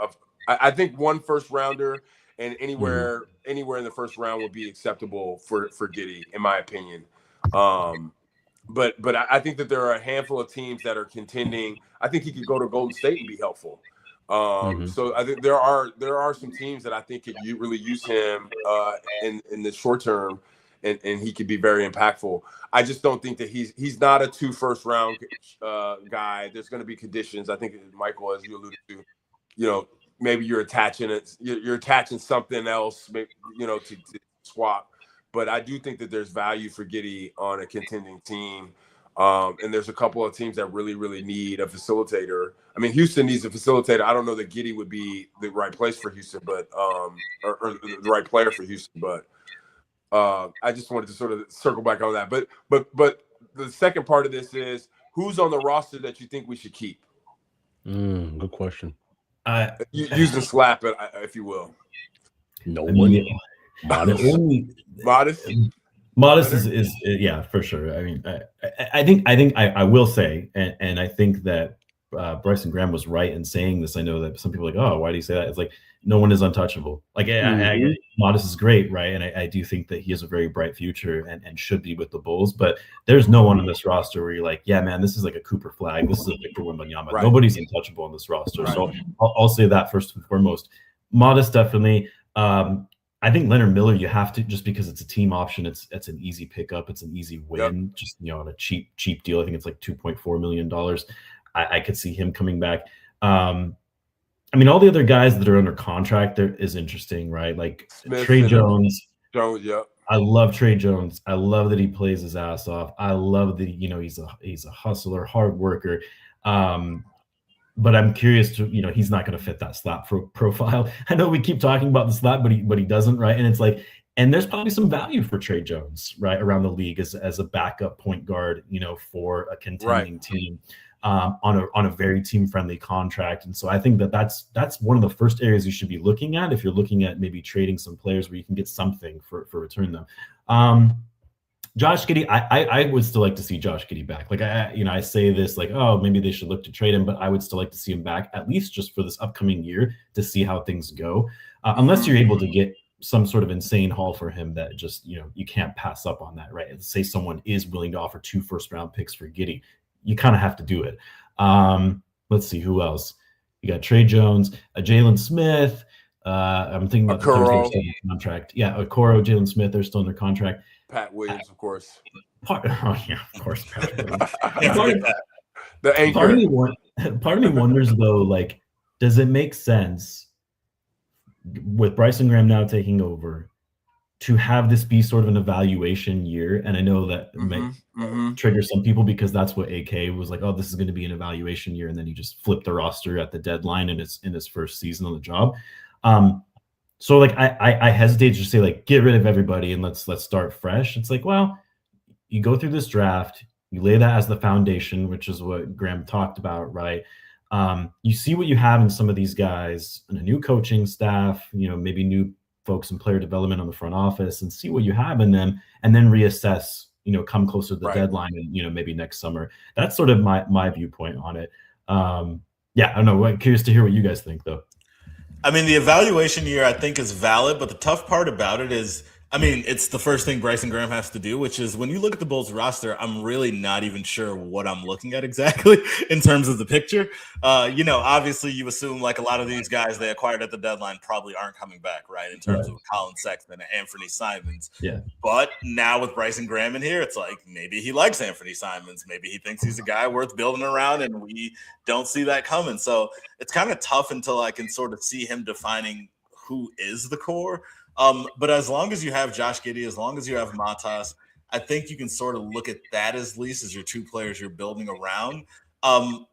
Speaker 2: I think 1 first rounder and anywhere in the first round would be acceptable for Giddey, in my opinion. But I think that there are a handful of teams that are contending. I think he could go to Golden State and be helpful. So I think there are some teams that I think could really use him in the short term, and he could be very impactful. I just don't think that he's not a 2 first round guy. There's going to be conditions. I think Michael, as you alluded to, maybe you're attaching something else, maybe, to swap. But I do think that there's value for Giddey on a contending team. And there's a couple of teams that really, really need a facilitator. I mean, Houston needs a facilitator. I don't know that Giddey would be the right place for Houston, but or the right player for Houston. But I just wanted to sort of circle back on that. But the second part of this is who's on the roster that you think we should keep?
Speaker 1: Good question.
Speaker 2: Using SLAP, if you will.
Speaker 1: No one.
Speaker 5: Modest is yeah, for sure. I mean, I think I will say, and I think that Bryson Graham was right in saying this. I know that some people are like, oh, why do you say that? It's like, no one is untouchable. Like, Modest is great, right? And I do think that he has a very bright future and should be with the Bulls. But there's no one on this roster where you're like, yeah, man, this is like a Cooper Flag. This is a Victor Wembanyama.
Speaker 2: Right.
Speaker 5: Nobody's untouchable on this roster.
Speaker 2: Right.
Speaker 5: So I'll say that first and foremost. Modest, definitely. I think Leonard Miller, you have to, just because it's a team option, it's an easy pickup, it's an easy win, just on a cheap deal. I think it's like $2.4 million. I could see him coming back. I mean, all the other guys that are under contract there is interesting, right? Like
Speaker 2: Smith,
Speaker 5: Trey Jones.
Speaker 2: Yep.
Speaker 5: I love Trey Jones. I love that he plays his ass off. I love that he's a hustler, hard worker. But I'm curious to, he's not going to fit that slap profile. I know we keep talking about the slap, but he doesn't, right? And it's like, and there's probably some value for Trey Jones, right, around the league as a backup point guard, for a contending team, on a very team-friendly contract. And so I think that's one of the first areas you should be looking at if you're looking at maybe trading some players where you can get something for return them. Josh Giddey, I would still like to see Josh Giddey back. Like I say this like, oh, maybe they should look to trade him, but I would still like to see him back at least just for this upcoming year to see how things go. Unless you're able to get some sort of insane haul for him that just you can't pass up on that, right? Say someone is willing to offer 2 first-round picks for Giddey, you kind of have to do it. Let's see who else. You got Trey Jones, Jalen Smith. I'm thinking about
Speaker 2: Okoro.
Speaker 5: the contract. Yeah, Okoro, Jalen Smith, they're still under contract.
Speaker 2: Pat Williams, of course.
Speaker 5: Of course. Pat Williams.
Speaker 2: The anchor.
Speaker 5: Part of me wonders though, like, does it make sense with Bryson Graham now taking over to have this be sort of an evaluation year? And I know that may trigger some people because that's what AK was like, oh, this is going to be an evaluation year, and then he just flipped the roster at the deadline in his first season on the job. So like I hesitate to just say like get rid of everybody and let's start fresh. It's like, well, you go through this draft, you lay that as the foundation, which is what Graham talked about, right? You see what you have in some of these guys and a new coaching staff, maybe new folks in player development on the front office, and see what you have in them, and then reassess, come closer to the deadline and, maybe next summer. That's sort of my viewpoint on it. Yeah, I don't know. I'm curious to hear what you guys think though.
Speaker 3: I mean, the evaluation year I think is valid, but the tough part about it is, it's the first thing Bryson Graham has to do, which is when you look at the Bulls roster, I'm really not even sure what I'm looking at exactly in terms of the picture. Obviously you assume like a lot of these guys they acquired at the deadline probably aren't coming back, right? In terms of Colin Sexton and Anthony Simons. Yeah. But now with Bryson Graham in here, it's like maybe he likes Anthony Simons. Maybe he thinks he's a guy worth building around, and we don't see that coming. So it's kind of tough until I can sort of see him defining who is the core. But as long as you have Josh Giddey, as long as you have Matas, I think you can sort of look at that as least as your 2 players you're building around.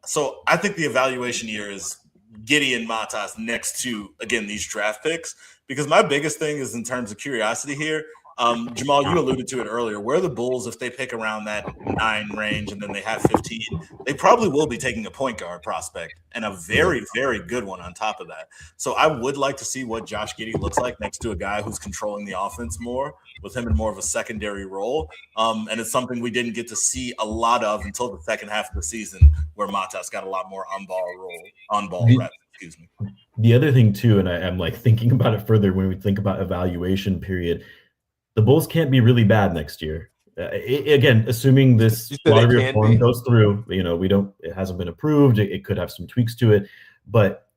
Speaker 3: So I think the evaluation year is Giddey and Matas next to, again, these draft picks, because my biggest thing is in terms of curiosity here. Jamaal, you alluded to it earlier. Where the Bulls, if they pick around that 9 range and then they have 15, they probably will be taking a point guard prospect and a very, very good one on top of that. So I would like to see what Josh Giddey looks like next to a guy who's controlling the offense more, with him in more of a secondary role. And it's something we didn't get to see a lot of until the second half of the season, where Matas got a lot more on ball reps. Excuse me.
Speaker 5: The other thing too, and I'm like thinking about it further when we think about evaluation period. The Bulls can't be really bad next year. Again, assuming this lottery reform goes through, it hasn't been approved. It could have some tweaks to it, but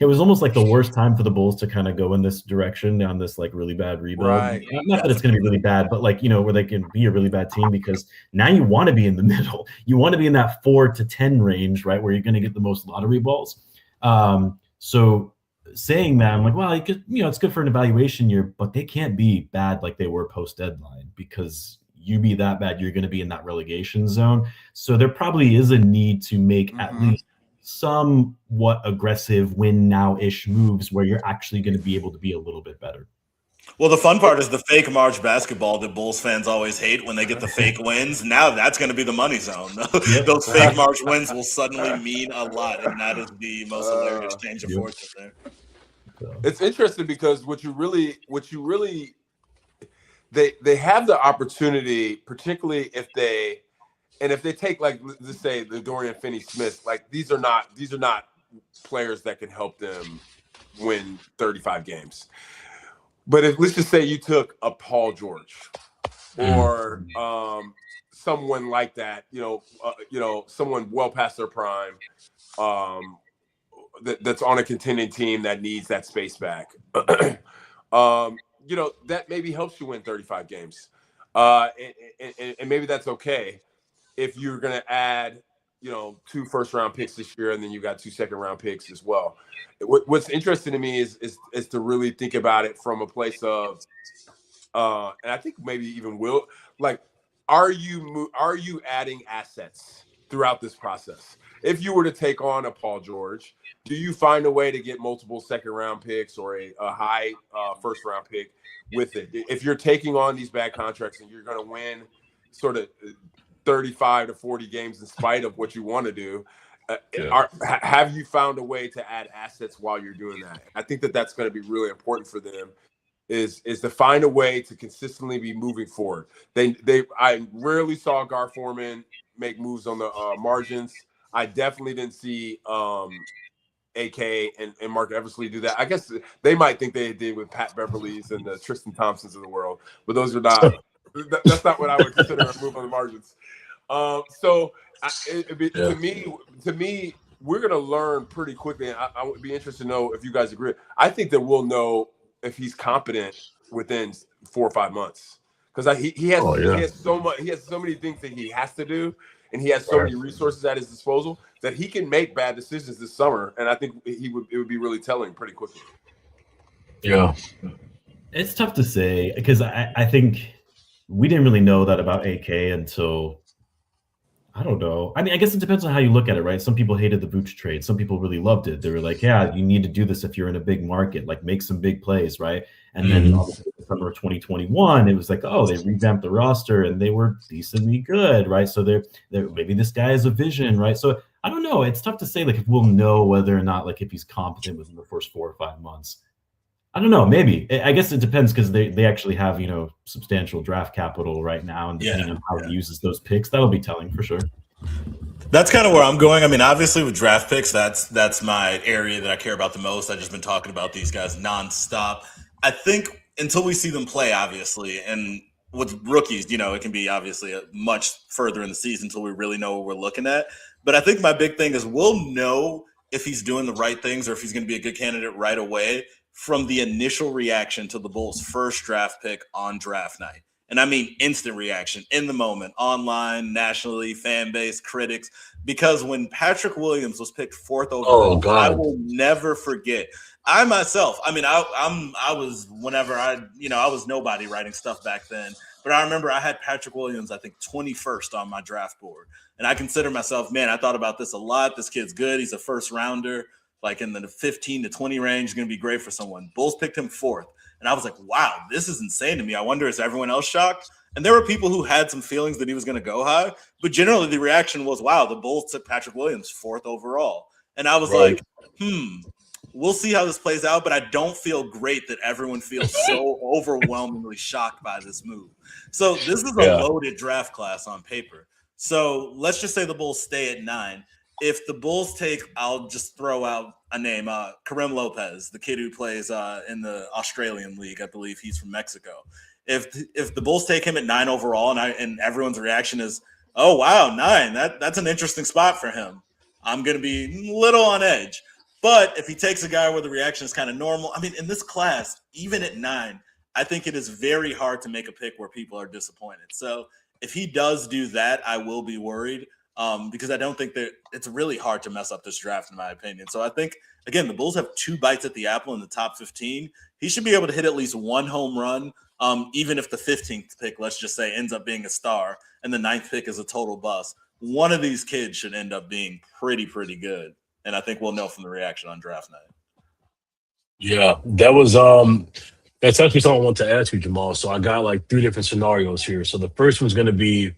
Speaker 5: it was almost like the worst time for the Bulls to kind of go in this direction, down this like really bad rebuild.
Speaker 2: Right.
Speaker 5: Not that it's going to be really bad, but like, where they can be a really bad team, because now you want to be in the middle. You want to be in that 4 to 10 range, right? Where you're going to get the most lottery balls. So saying that, I'm like, well, it's good for an evaluation year, but they can't be bad like they were post deadline, because you be that bad, you're going to be in that relegation zone. So there probably is a need to make at least somewhat aggressive win now-ish moves where you're actually going to be able to be a little bit better.
Speaker 3: Well, the fun part is the fake March basketball that Bulls fans always hate when they get the fake wins. Now that's going to be the money zone. Those fake March wins will suddenly mean a lot, and that is the most hilarious change of fortune there.
Speaker 2: It's interesting because they have the opportunity, particularly if they And if they take, like, let's say the Dorian Finney-Smith, like, these are not players that can help them win 35 games. But if, let's just say you took a Paul George or someone like that, someone well past their prime, that's on a contending team that needs that space back, that maybe helps you win 35 games. And maybe that's okay if you're going to add, 2 first-round picks this year, and then you got 2 second-round picks as well. What's interesting to me is to really think about it from a place of, and I think maybe even are you adding assets throughout this process? If you were to take on a Paul George, do you find a way to get multiple second-round picks or a high first-round pick with it? If you're taking on these bad contracts and you're going to win sort of 35 to 40 games in spite of what you want to do, have you found a way to add assets while you're doing that? I think that's going to be really important for them, is to find a way to consistently be moving forward. I rarely saw Gar Forman make moves on the margins. I definitely didn't see AK and Mark Eversley do that. I guess they might think they did with Pat Beverleys and the Tristan Thompsons of the world, but those are not. That's not what I would consider a move on the margins. To me, we're going to learn pretty quickly. I would be interested to know if you guys agree. I think that we'll know if he's competent within 4 or 5 months, because he has so many things that he has to do, and he has so many resources at his disposal that he can make bad decisions this summer. And I think it would be really telling pretty quickly.
Speaker 1: Yeah,
Speaker 5: it's tough to say, because I think we didn't really know that about AK until, I don't know. I mean, I guess it depends on how you look at it, right? Some people hated the Vooch trade. Some people really loved it. They were like, yeah, you need to do this if you're in a big market, like make some big plays, right? And then obviously summer of 2021, it was like, oh, they revamped the roster and they were decently good, right? So they're maybe this guy has a vision, right? So I don't know. It's tough to say, like, if we'll know whether or not, like, if he's competent within the first 4 or 5 months. I don't know. Maybe. I guess it depends, because they actually have, substantial draft capital right now, and depending on how he uses those picks, that'll be telling for sure.
Speaker 3: That's kind of where I'm going. I mean, obviously with draft picks, that's my area that I care about the most. I've just been talking about these guys nonstop. I think until we see them play, obviously, and with rookies, it can be obviously much further in the season until we really know what we're looking at. But I think my big thing is we'll know if he's doing the right things or if he's going to be a good candidate right away from the initial reaction to the Bulls' first draft pick on draft night. And I mean instant reaction, in the moment, online, nationally, fan base, critics. Because when Patrick Williams was picked 4th overall, I will never forget. I myself, I mean, I was nobody writing stuff back then. But I remember I had Patrick Williams, I think 21st on my draft board. And I consider myself, man, I thought about this a lot. This kid's good. He's a first rounder, like in the 15 to 20 range, going to be great for someone. Bulls picked him 4th. And I was like, wow, this is insane to me. I wonder, is everyone else shocked? And there were people who had some feelings that he was going to go high. But generally the reaction was, wow, the Bulls took Patrick Williams 4th overall. And I was like, we'll see how this plays out. But I don't feel great that everyone feels so overwhelmingly shocked by this move. So this is a loaded draft class on paper. So let's just say the Bulls stay at 9. If the Bulls take, I'll just throw out a name, Karim Lopez, the kid who plays in the Australian League. I believe he's from Mexico. If the Bulls take him at 9 overall, and everyone's reaction is, oh, wow, 9, that's an interesting spot for him, I'm going to be a little on edge. But if he takes a guy where the reaction is kind of normal, I mean, in this class, even at 9, I think it is very hard to make a pick where people are disappointed. So if he does do that, I will be worried. Because I don't think that it's really hard to mess up this draft, in my opinion. So I think, again, the Bulls have 2 bites at the apple in the top 15. He should be able to hit at least 1 home run, even if the 15th pick, let's just say, ends up being a star and the 9th pick is a total bust. One of these kids should end up being pretty good. And I think we'll know from the reaction on draft night.
Speaker 1: Yeah, that was that's actually something I want to ask you, Jamaal. So I got like 3 different scenarios here. So the first one's going to be,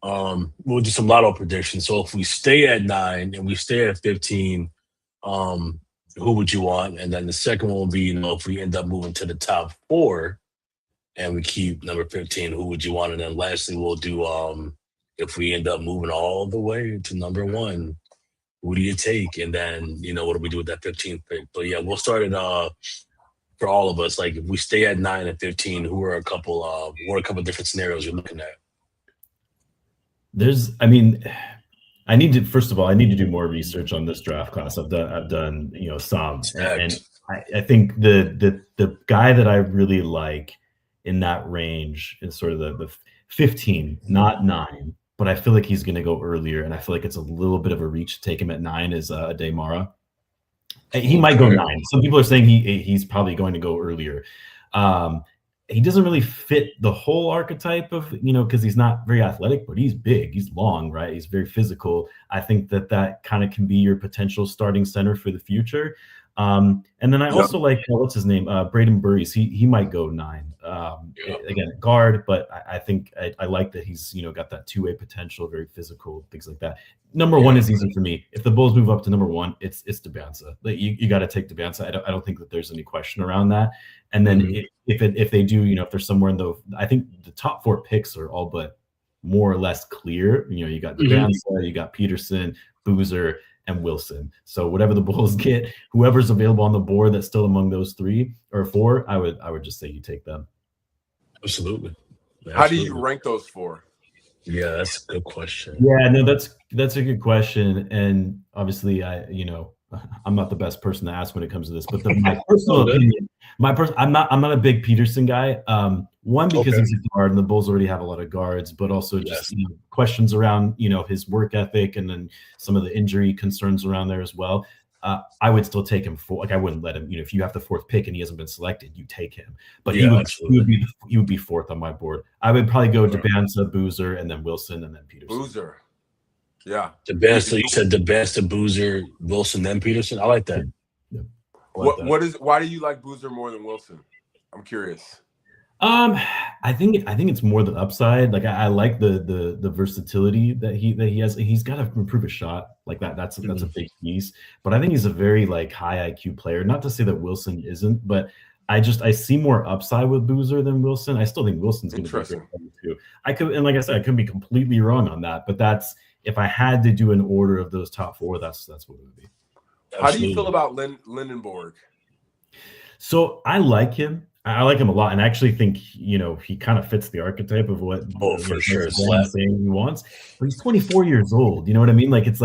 Speaker 1: we'll do some lotto predictions. So if we stay at 9 and we stay at 15, who would you want? And then the second one will be, if we end up moving to the top 4 and we keep number 15, who would you want? And then lastly, we'll do if we end up moving all the way to number 1, who do you take? And then, what do we do with that 15th pick? But yeah, we'll start it for all of us. Like if we stay at 9 and 15, who are a couple different scenarios you're looking at?
Speaker 5: I need to do more research on this draft class. I've done some, and I think the guy that I really like in that range is sort of the 15, not 9, but I feel like he's going to go earlier, and I feel like it's a little bit of a reach to take him at 9 is Demara. He might go 9. Some people are saying he's probably going to go earlier. He doesn't really fit the whole archetype of, because he's not very athletic, but he's big, he's long, right? He's very physical. I think that kind of can be your potential starting center for the future. And then I also like, what's his name? Braden Burries. He might go 9. Again, guard, but I think I like that he's, got that two-way potential, very physical, things like that. Number 1 is easy for me. If the Bulls move up to number 1, it's Debinsa. Like, you got to take Debinsa. I don't think that there's any question around that. And then if they do, if they're somewhere in I think the top 4 picks are all but more or less clear. You got Debinsa, you got Peterson, Boozer, and Wilson. So whatever the Bulls get, whoever's available on the board that's still among those 3 or 4, I would just say you take them.
Speaker 1: Absolutely.
Speaker 2: How do you rank those 4?
Speaker 1: Yeah, that's a good question.
Speaker 5: Yeah, no, that's a good question. And obviously I'm not the best person to ask when it comes to this, but my personal opinion, I'm not a big Peterson guy. One, because he's a guard and the Bulls already have a lot of guards, but also just questions around his work ethic and then some of the injury concerns around there as well. I would still take him I wouldn't let him. If you have the 4th pick and he hasn't been selected, you take him. But he would be 4th on my board. I would probably go Debinsa, Boozer, and then Wilson, and then Peterson.
Speaker 2: Boozer. Yeah.
Speaker 1: Debinsa, you said Debinsa, Boozer, Wilson, then Peterson. I like that.
Speaker 5: Yeah.
Speaker 2: Why do you like Boozer more than Wilson? I'm curious.
Speaker 5: I think it's more the upside. Like I like the versatility that he has. He's got to improve his shot. Like that's a big piece. But I think he's a very high IQ player. Not to say that Wilson isn't, but I see more upside with Boozer than Wilson. I still think Wilson's going to be a great player too. Like I said, I could be completely wrong on that, but that's if I had to do an order of those top 4, that's what it would be.
Speaker 2: How do you feel about Lindenborg?
Speaker 5: So I like him. I like him a lot, and I actually think he kind of fits the archetype of what
Speaker 1: for sure
Speaker 5: saying he wants. But he's 24 years old. You know what I mean? Like it's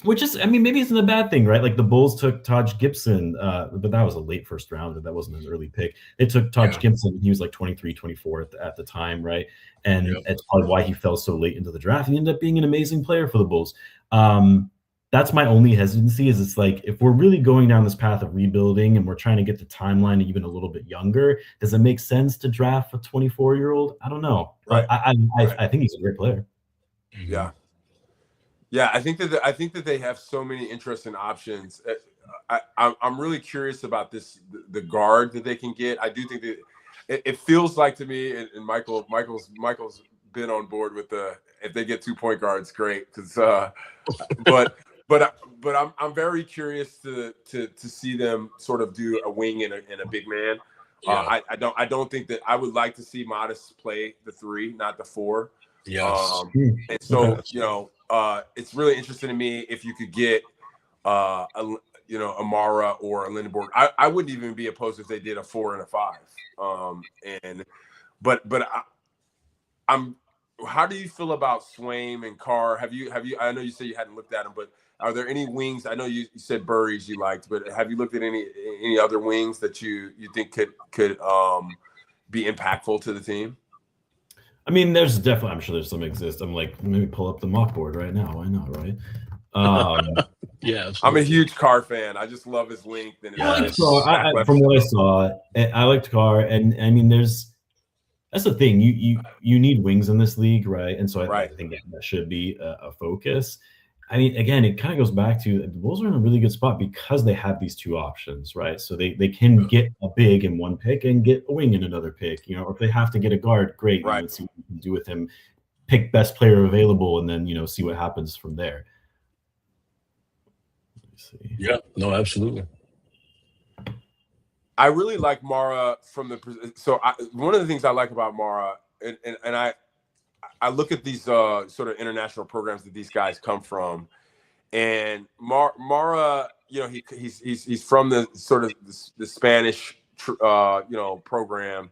Speaker 5: which is maybe it's not a bad thing, right? Like the Bulls took Taj Gibson, but that was a late first rounder. That wasn't an early pick. They took Taj Gibson. He was 23, 24 at the time, right? And it's probably why he fell so late into the draft. He ended up being an amazing player for the Bulls. That's my only hesitancy is it's if we're really going down this path of rebuilding and we're trying to get the timeline even a little bit younger, does it make sense to draft a 24-year-old? I don't know.
Speaker 2: Right.
Speaker 5: I think he's a great player.
Speaker 2: Yeah. Yeah, I think that they have so many interesting options. I'm really curious about the guard that they can get. I do think that it feels like to me, and Michael's been on board with if they get 2 point guards, great. Because but I'm very curious to see them sort of do a wing and a big man. Yeah. I don't think that I would like to see Modest play the 3, not the 4.
Speaker 1: Yes.
Speaker 2: And so it's really interesting to me if you could get Amara or a Lindenborg. I wouldn't even be opposed if they did a 4 and a 5. How do you feel about Swaim and Carr? Have you? I know you said you hadn't looked at them, but are there any wings? I know you said Burries you liked, but have you looked at any other wings that you think could be impactful to the team?
Speaker 5: I mean, there's definitely. I'm sure there's some exist. I'm let me pull up the mock board right now. Why not? Right?
Speaker 1: Yeah, absolutely.
Speaker 2: I'm a huge Carr fan. I just love his length and
Speaker 5: from what I saw, I liked Carr, and I mean, that's the thing. You need wings in this league, right? And so I think that should be a focus. I mean, again, it kind of goes back to the Bulls are in a really good spot because they have these 2 options, right? So they can get a big in 1 pick and get a wing in another pick, or if they have to get a guard, great.
Speaker 2: Right.
Speaker 5: Let's see what we can do with him. Pick best player available, and then see what happens from there. Let me see.
Speaker 1: Yeah. No, absolutely.
Speaker 2: I really like Mara one of the things I like about Mara, and I look at these sort of international programs that these guys come from, and Mara, you know, he's from the sort of the Spanish program,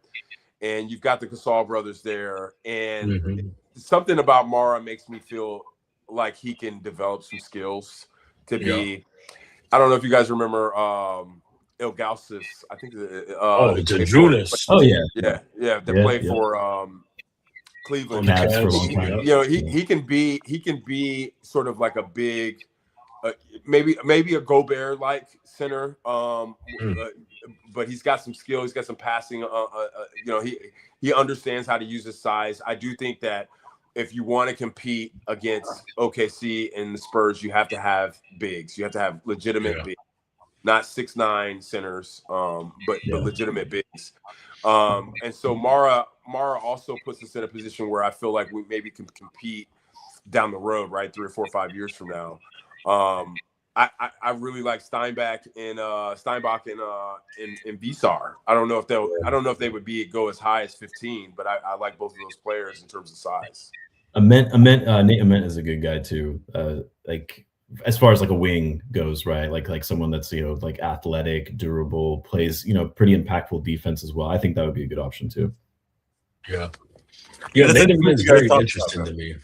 Speaker 2: and you've got the Gasol brothers there, and something about Mara makes me feel like he can develop some skills to be. I don't know if you guys remember Il Gausis. I think
Speaker 1: Jadrunas.
Speaker 5: Oh yeah.
Speaker 2: They play for Cleveland.
Speaker 5: Cavs for a long time.
Speaker 2: You know, he can be sort of like a big, maybe a Gobert like center. But he's got some skill. He's got some passing. You know, he understands how to use his size. I do think that if you want to compete against OKC and the Spurs, you have to have bigs. You have to have legitimate bigs, not 6'9" centers, but legitimate bigs. And so Mara also puts us in a position where I feel like we maybe can compete down the road, right, 3 or 4 or 5 years from now. I really like Steinbach and Visar. I don't know if they would go as high as 15, but I like both of those players in terms of size.
Speaker 5: Nate Ament is a good guy too. Like as far as like a wing goes, right? Like someone that's, you know, like athletic, durable, plays, you know, pretty impactful defense as well. I think that would be a good option too.
Speaker 1: Yeah, Nate Ament's very interesting to me.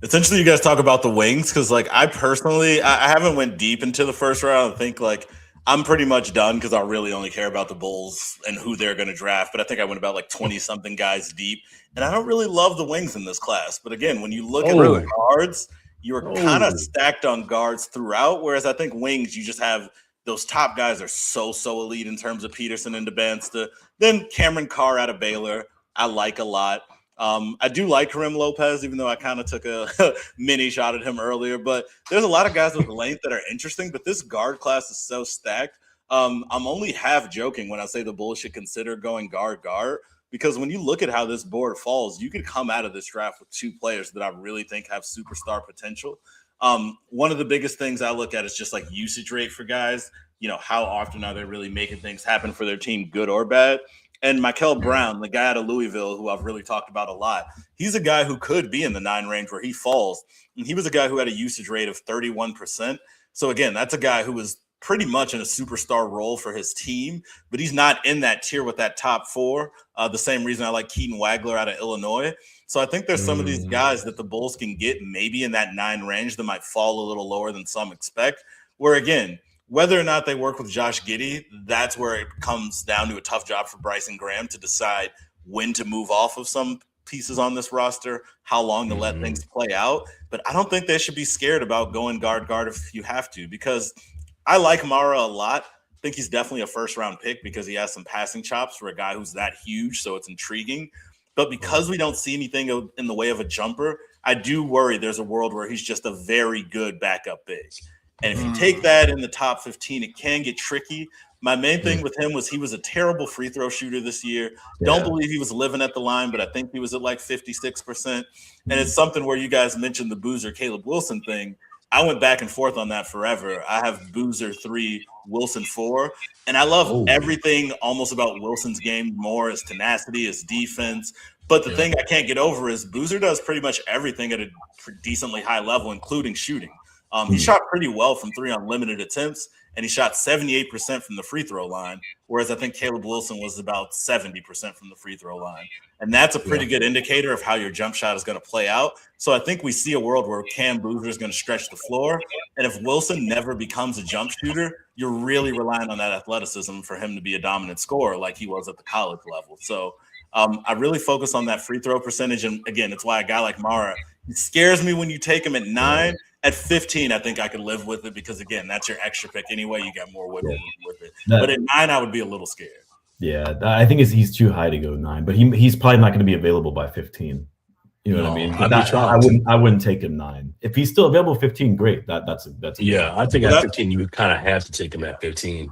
Speaker 3: It's interesting you guys talk about the wings because, like, I personally, I haven't went deep into the first round. I think, like, I'm pretty much done because I really only care about the Bulls and who they're going to draft. But I think I went about like 20-something guys deep. And I don't really love the wings in this class. But again, when you look at the guards, you're kind of stacked on guards throughout. Whereas I think wings, you just have those top guys are so elite in terms of Peterson and DeBansta. Then Cameron Carr out of Baylor, I like a lot. I do like Karim Lopez, even though I kind of took a mini shot at him earlier. But there's a lot of guys with length that are interesting. But this guard class is so stacked. I'm only half joking when I say the Bulls should consider going guard, because when you look at how this board falls, you could come out of this draft with 2 players that I really think have superstar potential. One of the biggest things I look at is just like usage rate for guys. You know, how often are they really making things happen for their team, good or bad? And Mikel Brown, the guy out of Louisville, who I've really talked about a lot, he's a guy who could be in the 9 range where he falls. And he was a guy who had a usage rate of 31%. So, again, that's a guy who was pretty much in a superstar role for his team, but he's not in that tier with that top 4. The same reason I like Keaton Wagler out of Illinois. So I think there's some of these guys that the Bulls can get maybe in that 9 range that might fall a little lower than some expect, where, again, whether or not they work with Josh Giddey, that's where it comes down to a tough job for Bryson Graham to decide when to move off of some pieces on this roster, how long to let things play out. But I don't think they should be scared about going guard if you have to, because I like Mara a lot. I think he's definitely a first-round pick because he has some passing chops for a guy who's that huge, so it's intriguing. But because we don't see anything in the way of a jumper, I do worry there's a world where he's just a very good backup big. And if you take that in the top 15, it can get tricky. My main thing with him was he was a terrible free throw shooter this year. Don't believe he was living at the line, but I think he was at like 56%. And it's something where you guys mentioned the Boozer Caleb Wilson thing. I went back and forth on that forever. I have Boozer 3, Wilson 4. And I love everything almost about Wilson's game more, his tenacity, his defense. But the thing I can't get over is Boozer does pretty much everything at a decently high level, including shooting. He shot pretty well from 3 on limited attempts, and he shot 78% from the free throw line, whereas I think Caleb Wilson was about 70% from the free throw line. And that's a pretty good indicator of how your jump shot is going to play out. So I think we see a world where Cam Boozer is going to stretch the floor. And if Wilson never becomes a jump shooter, you're really relying on that athleticism for him to be a dominant scorer like he was at the college level. So I really focus on that free throw percentage. And again, it's why a guy like Mara, it scares me when you take him at 9. At 15, I think I could live with it because, again, that's your extra pick anyway. You got more wiggle room with it. But at 9, I would be a little scared. Yeah,
Speaker 5: I think he's too high to go 9, but he's probably not going to be available by 15. You know what I mean? I wouldn't take him 9. If he's still available 15, great. That's
Speaker 1: I think at 15 you would kind of have to take him at 15.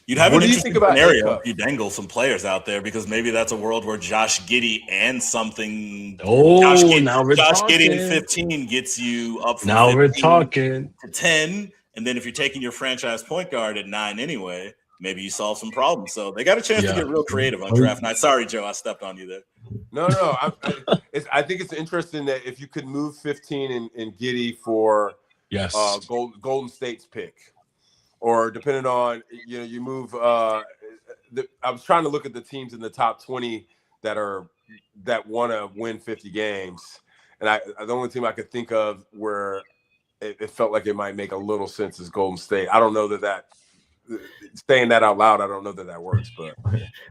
Speaker 3: You'd have an interesting scenario if you dangle some players out there, because maybe that's a world where Josh Giddey and something. Josh Giddey in 15 gets you up from 15 to 10. And then if you're taking your franchise point guard at 9 anyway, maybe you solve some problems. So they got a chance to get real creative on draft night. Sorry, Joe, I stepped on you there.
Speaker 2: No. I think it's interesting that if you could move 15 and Giddey for Golden State's pick, or depending on you move. I was trying to look at the teams in the top 20 that want to win 50 games, and the only team I could think of where it felt like it might make a little sense is Golden State. I don't know that saying that out loud, I don't know that works, but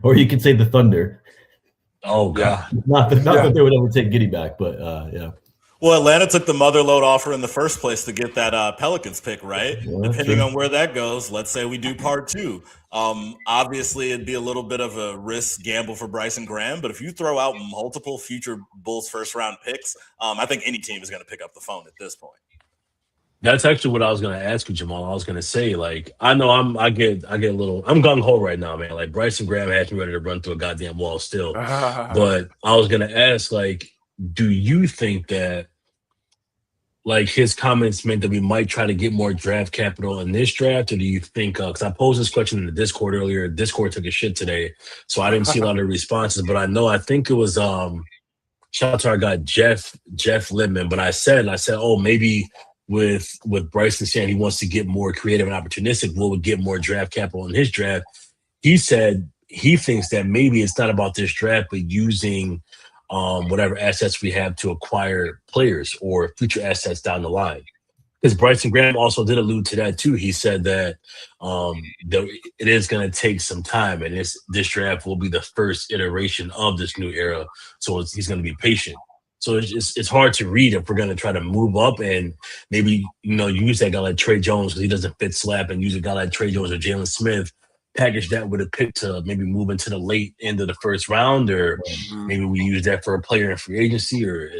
Speaker 5: or you could say the Thunder.
Speaker 1: Oh God,
Speaker 5: not that they would ever take Giddey back, but yeah.
Speaker 3: Well, Atlanta took the motherload offer in the first place to get that Pelicans pick, right?
Speaker 5: Yeah,
Speaker 3: depending on where that goes, let's say we do part 2. Obviously, it'd be a little bit of a risk gamble for Bryson Graham, but if you throw out multiple future Bulls first-round picks, I think any team is going to pick up the phone at this point.
Speaker 1: That's actually what I was going to ask you, Jamal. I was going to say, like, I know I get a little, I'm gung ho right now, man. Like, Bryson Graham has me ready to run through a goddamn wall still. But I was going to ask, like, do you think that, like, his comments meant that we might try to get more draft capital in this draft, or do you think? Because I posed this question in the Discord earlier. Discord took a shit today, so I didn't see a lot of responses. But I think it was shout out to our guy Jeff Littman. But I said, oh, maybe with Bryson saying he wants to get more creative and opportunistic, we'll get more draft capital in his draft. He said he thinks that maybe it's not about this draft, but using whatever assets we have to acquire players or future assets down the line. Because Bryson Graham also did allude to that too. He said that it is going to take some time, and this draft will be the first iteration of this new era. So he's going to be patient. So it's hard to read if we're going to try to move up and maybe use that guy like Trey Jones because he doesn't fit SLAP, and use a guy like Trey Jones or Jalen Smith, package that with a pick to maybe move into the late end of the first round, or maybe we use that for a player in free agency, or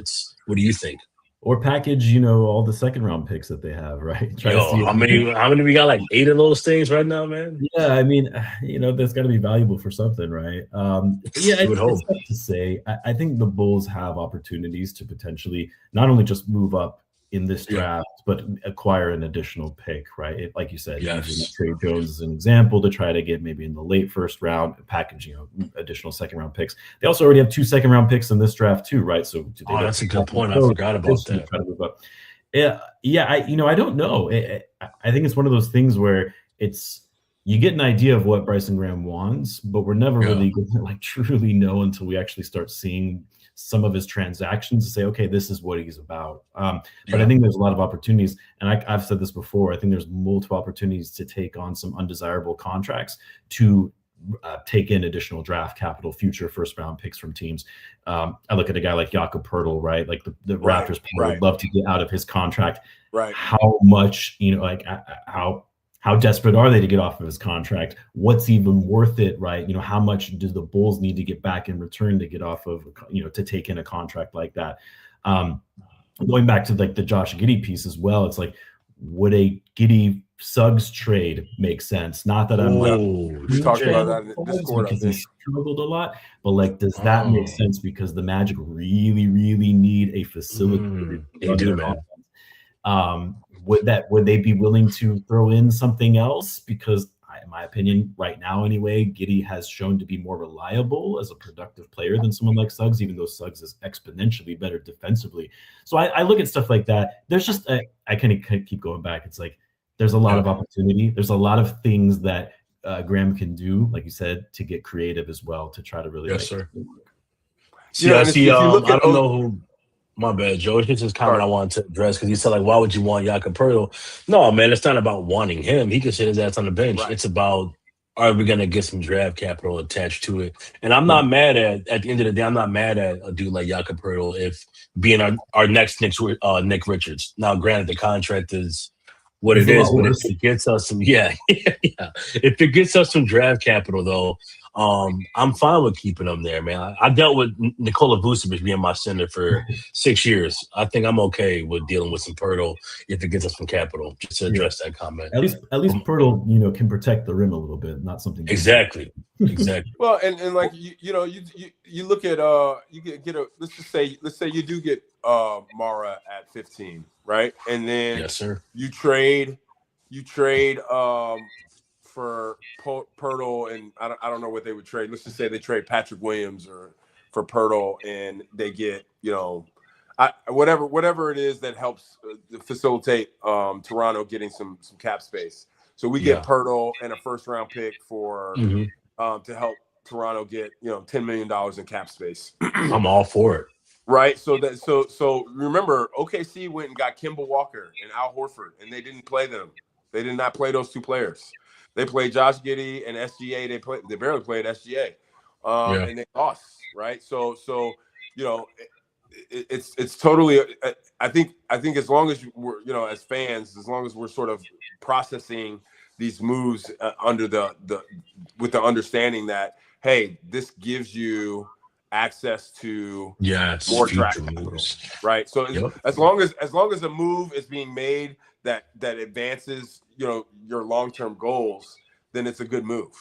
Speaker 1: what do you think?
Speaker 5: Or package, all the second round picks that they have, right?
Speaker 1: How many we got? Like 8 of those things right now, man.
Speaker 5: Yeah, I mean, that's got to be valuable for something, right? It's tough to say. I think the Bulls have opportunities to potentially not only just move up in this draft, but acquire an additional pick, right? Like you said, using Trey Jones as an example to try to get maybe in the late first round, package, additional second round picks. They also already have 2 second round picks in this draft too, right? So
Speaker 1: that's a good point. I forgot about that.
Speaker 5: Try to move up. I don't know. I think it's one of those things where you get an idea of what Bryson Graham wants, but we're never really going to truly know until we actually start seeing some of his transactions to say, okay, this is what he's about. But I think there's a lot of opportunities, and I've said this before, I think there's multiple opportunities to take on some undesirable contracts to take in additional draft capital, future first round picks from teams. I look at a guy like Jakob Poeltl, right? Like the Raptors would love to get out of his contract.
Speaker 2: Right.
Speaker 5: How much, how desperate are they to get off of his contract? What's even worth it, right? How much do the Bulls need to get back in return to get off of, to take in a contract like that? Going back to like the Josh Giddey piece as well, it's like, would a Giddey Suggs trade make sense? Not that I'm
Speaker 2: we talked about that in Discord
Speaker 5: because they struggled a lot, but like, does that make sense? Because the Magic really, really need a facility.
Speaker 1: They do, man.
Speaker 5: Would they be willing to throw in something else? Because in my opinion, right now anyway, Giddey has shown to be more reliable as a productive player than someone like Suggs, even though Suggs is exponentially better defensively. So I look at stuff like that. There's just I kind of keep going back. It's like there's a lot of opportunity. There's a lot of things that Graham can do, like you said, to get creative as well, to try to really
Speaker 1: I don't know who. My bad, Joe. It's just his comment I wanted to address because he said, like, why would you want Jakob Poeltl? No, man, it's not about wanting him. He can sit his ass on the bench. Right. It's about, are we going to get some draft capital attached to it? And I'm not mad at the end of the day, I'm not mad at a dude like Jakob Poeltl if being our next Nick Richards. Now, granted, the contract is what it is, but if it gets us some, if it gets us some draft capital, though, I'm fine with keeping them there, man. I dealt with Nikola Vucevic being my center for 6 years. I think I'm okay with dealing with some Poeltl if it gets us some capital. Just to address that comment.
Speaker 5: At least Poeltl, can protect the rim a little bit, not something.
Speaker 1: Exactly.
Speaker 2: Well, and like you look at you get a let's say you do get Mara at 15, right? And then
Speaker 1: yes, sir.
Speaker 2: You trade for Pirtle, and I don't know what they would trade. Let's just say they trade Patrick Williams or for Pirtle, and they get, you know, whatever it is that helps facilitate Toronto getting some cap space. So we get Pirtle and a first-round pick for to help Toronto get, you know, $10 million in cap space.
Speaker 1: I'm all for it.
Speaker 2: Right. So remember, OKC went and got Kemba Walker and Al Horford, and they didn't play them. They did not play those two players. They played Josh Giddey and SGA. They barely played SGA, and they lost. Right. So you know, it's totally. I think as long as we're, you know, as fans, as long as we're sort of processing these moves under with the understanding that, hey, this gives you access to more draft capital, right? So as long as a move is being made that advances, you know, your long-term goals, then it's a good move.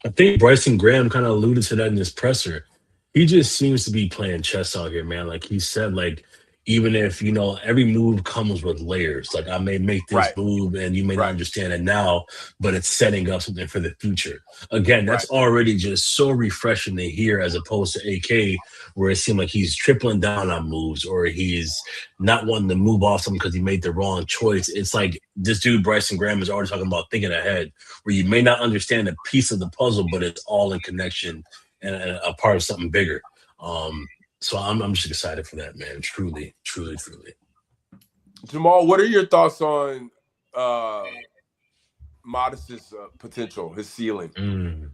Speaker 1: I think Bryson Graham kind of alluded to that in his presser. He just seems to be playing chess out here, man. Like he said, like, even if, you know, every move comes with layers. Like I may make this move and you may not understand it now, but it's setting up something for the future. Again, that's already just so refreshing to hear, as opposed to AK, where it seemed like he's tripling down on moves or he's not wanting to move off something because he made the wrong choice. It's like this dude, Bryson Graham, is already talking about thinking ahead, where you may not understand a piece of the puzzle, but it's all in connection and a part of something bigger. So I'm just excited for that, man. Truly.
Speaker 2: Jamaal, what are your thoughts on Modest's potential, his ceiling?